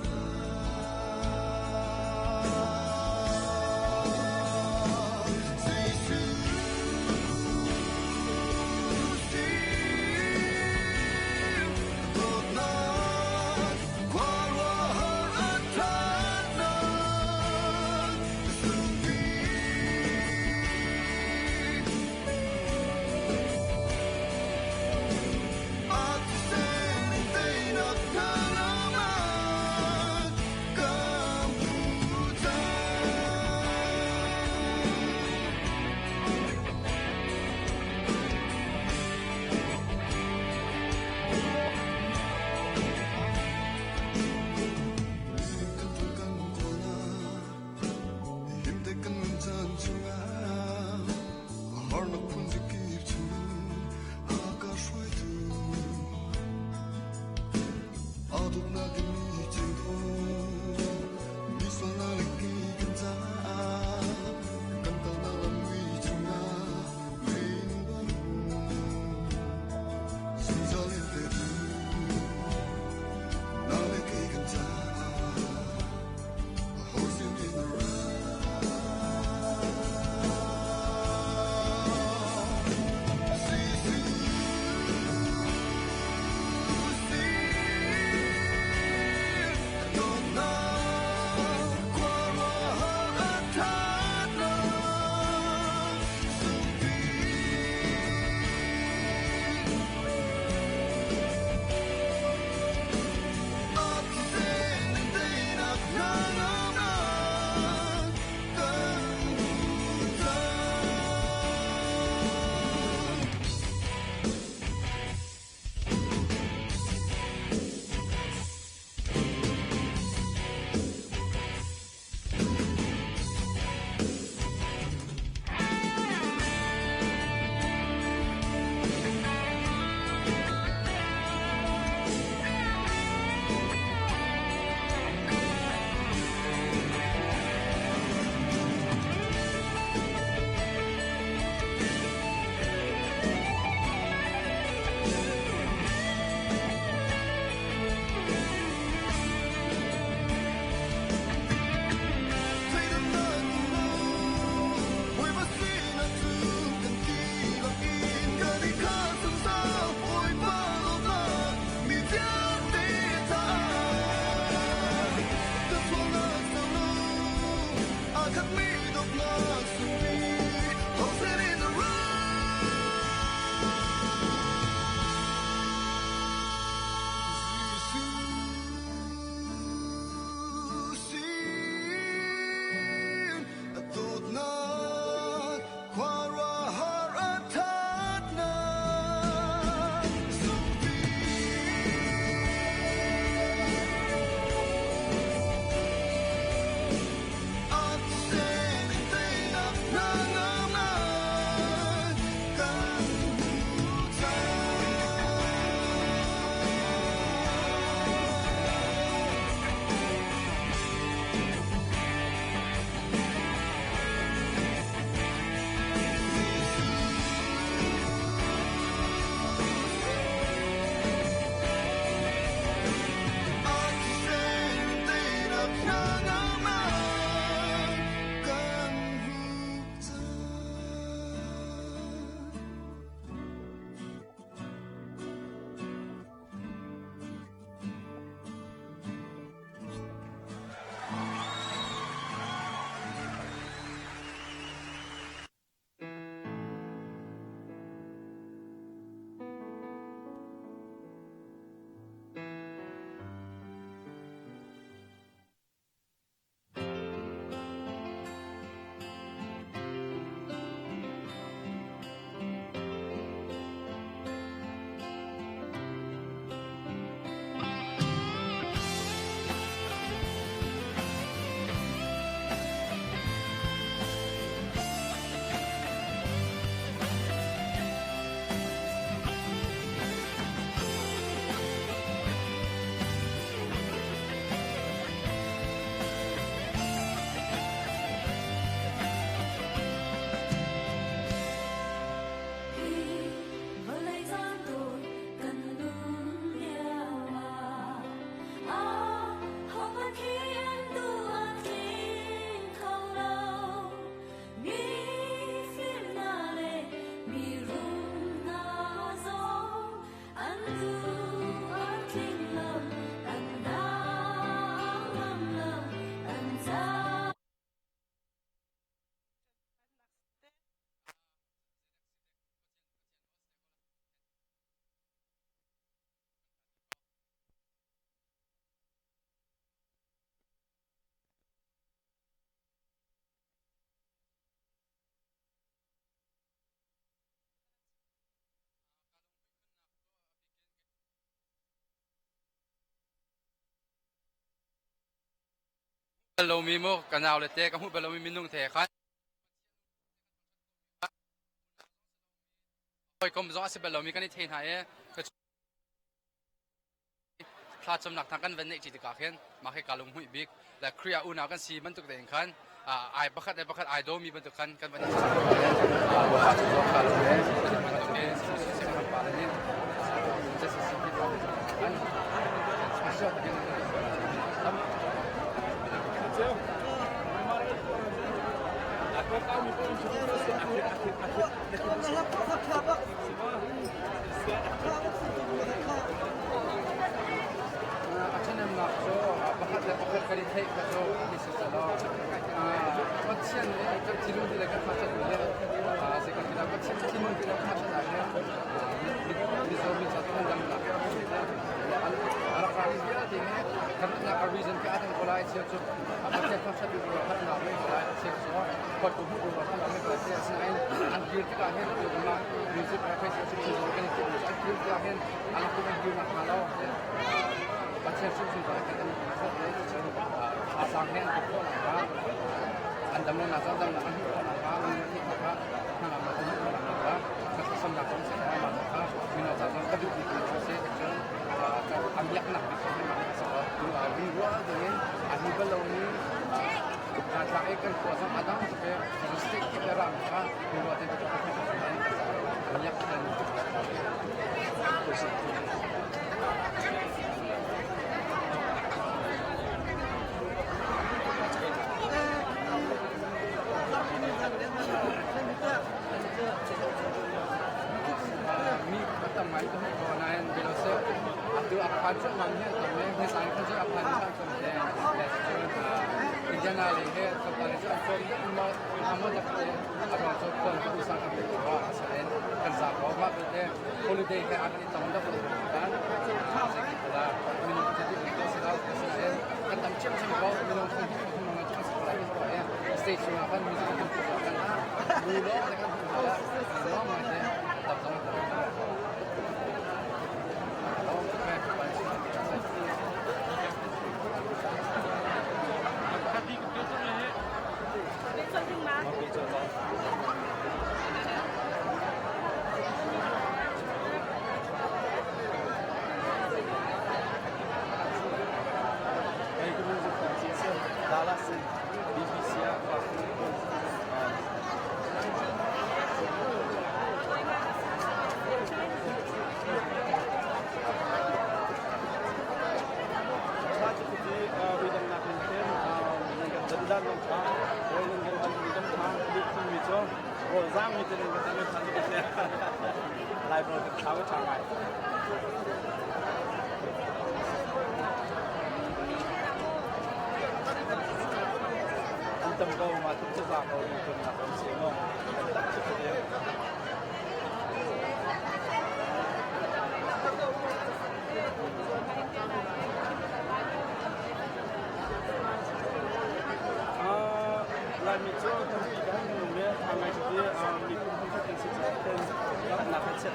เรามีมุกกันเอาเลยเตะกับหูเรามีนุ่งเทขันโอ้ยก็ไม่ต้องอาศัยเรามีกันในเทนหายก็พลาดจำหนักทางกันเวนเนจิตกาเห็นมาให้การลงหุ่ยบิ๊กและเคลียร์อุณากันสีบรรทุกเด่นขันไอ้ประคัดไอ้โดมีบรรทุกขันกันวันนี้ว่าจะตัวขาดเลยบรรทุกเด่นเสียงมันปาเลยนี่จะสิ่งที่เราอันไม่ชอบกินأنا ناقصه بخاطر كريم هيك كذا ليش الصلاة واتشان كتيرون دي لك ما تقول زي كذا كتيرون دي لك ما تقول بيزور بيزاتون دم لا على قارئ دي كنا أريزن كأدم قلاء سيرتو أما تكون شديد وحنا نعمل قلاء سيرتو كتبه وحنا نعمل قلاء سيرتو عن كير كأهين يومنا ميوزك رافيس سيرتو كنا كير كأهين على كل كير نحمله Baca susu pada kita masuk dari cerita asangnya itu apa? Anda menasal dan anda apa? Mengerti apa? Hanya mengerti apa? Kesan nakon saya maka menasal dan kedua itu saya kecil ambil nak bisa mana sebab dua dengan ahli beloni kata ikan kuasa adam supaya mesti kita ramah dua itu banyak dan mi pertama itu konain bilose atu akan namanya namanya desain kerja akan sampai Indiana leh tertarik sekali nama dapat orang soal usaha itu selain kerja bawa itu holiday ke akan ditambah kan kita minum jadi itu sedang selain kan tamcim sama minum itu mengajak sekolah itu ya stage akan musik itu akan dulu dengan semua macam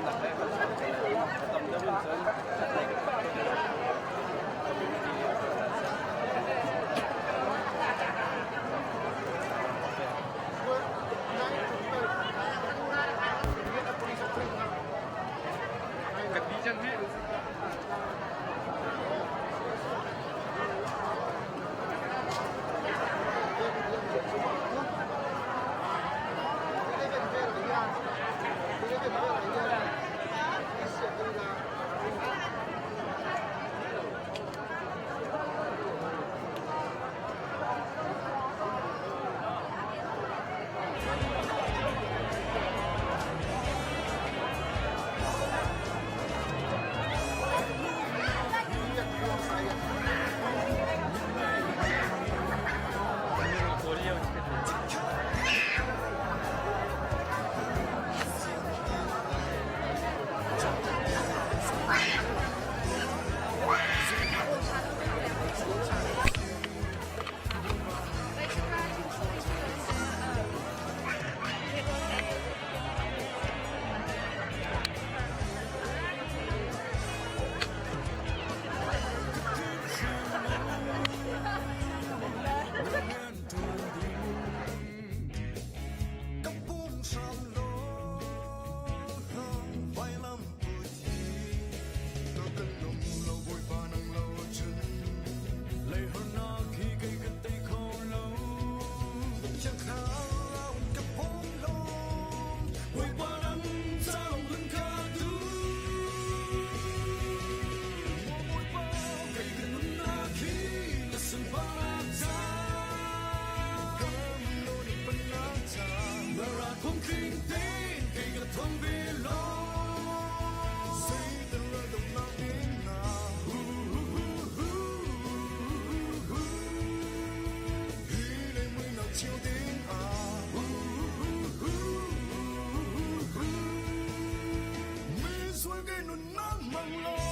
tak kinh tin cây gật thông về lo xây từng lời đồng nào đến nào khi đây mới nào chiều đến mi xuôi cái nụ nắng mang lo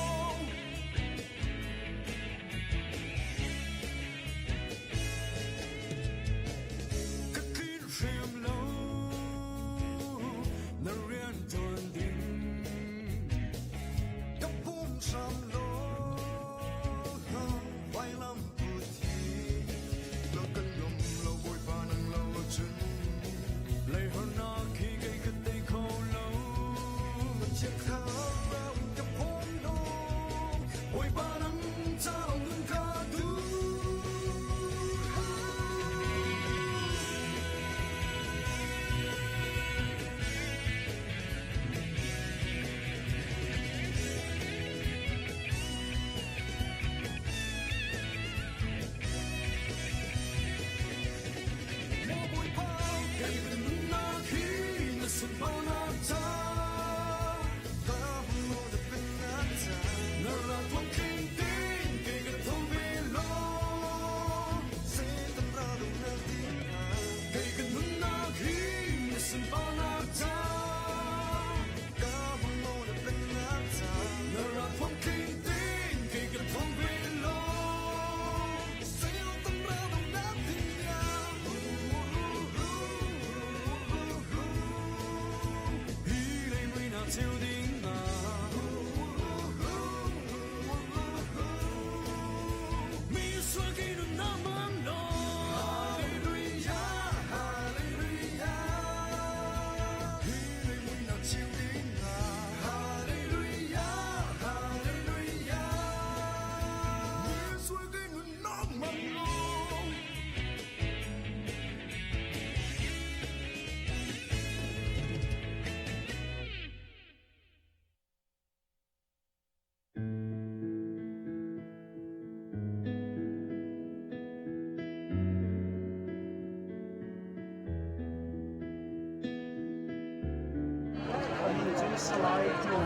slide to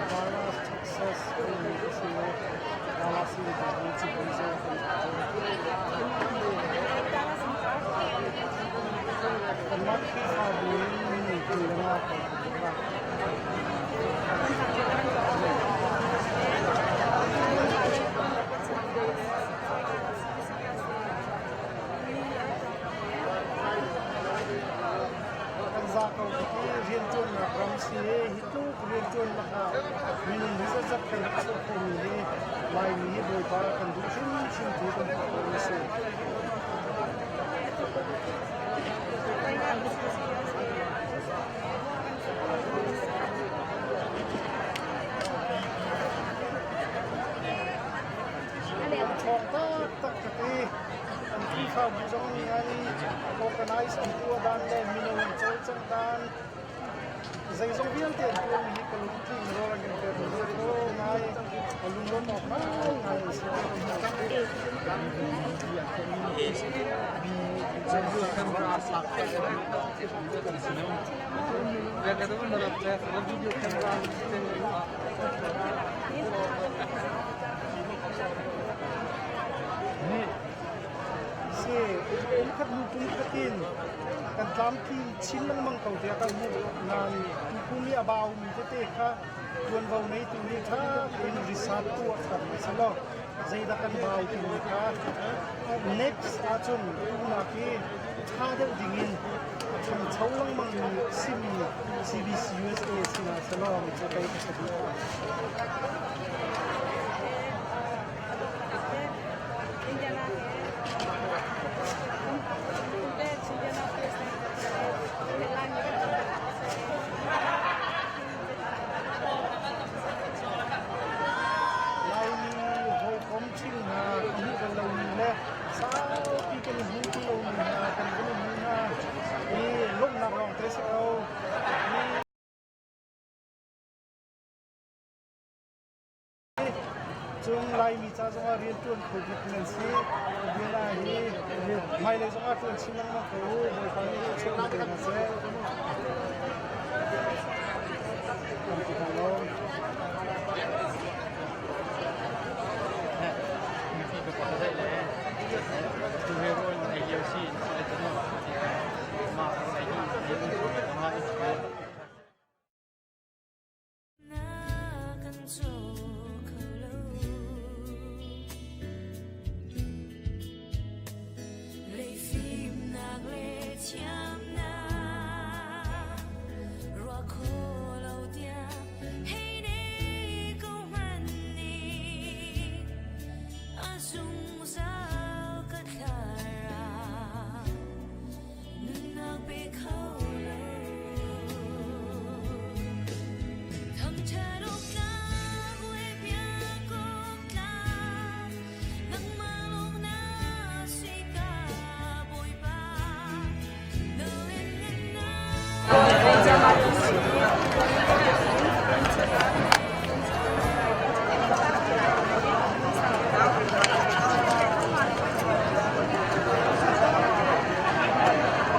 Dallas, Texas, Dallas Zakau rian tuan na ramsi hitu rian tuan na minun bisa zat kan so ko ni lai ni boy pa kan du shin tu kan ko ni se tak kati ang FIFA buzong ni ani organize ang tua dan le minun chol dan zai zong bian te tua mi ko lu ti ro la gen te ro nai alun lo mo nai se zai du kan ra sa ke ya ka do na ra te video camera se el khat nu tu khatin kan tlam ki chin lang mang kau te ka mu nan tu mi abau mi te kha tuan vau nei tu ni tha in risat tu kan salo zaida kan bau ti ni kha next achun tu na ki tha de dingin chum chau lang mang ni simi CBCUSA sina salo mi che kai ka ti lúc nào lòng tới sao chung lai mi cha zonga rian tuan covid nan si dina hi mai le zonga tuan chilang ma ko bo ka ni chung te na se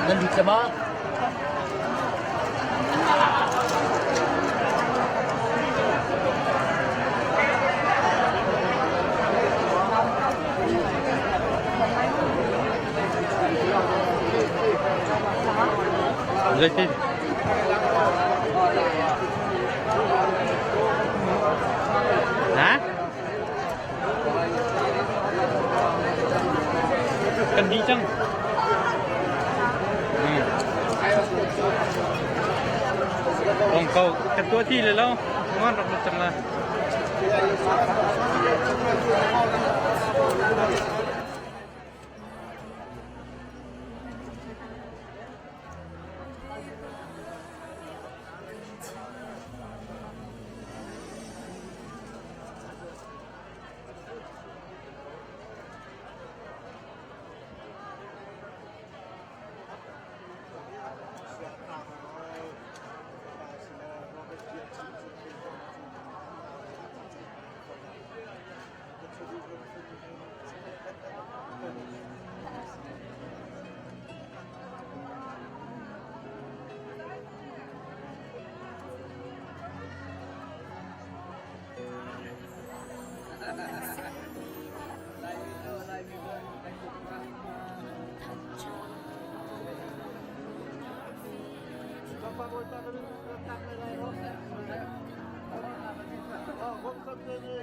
Nan di sama. Zarhte. Hả? Cần đi chăng? Ông cậu cái tua thiเลยแล้วngon đọc được chẳng là Hãy subscribe cho kênh Ghiền Mì Gõ để không bỏ lỡ những video hấp dẫn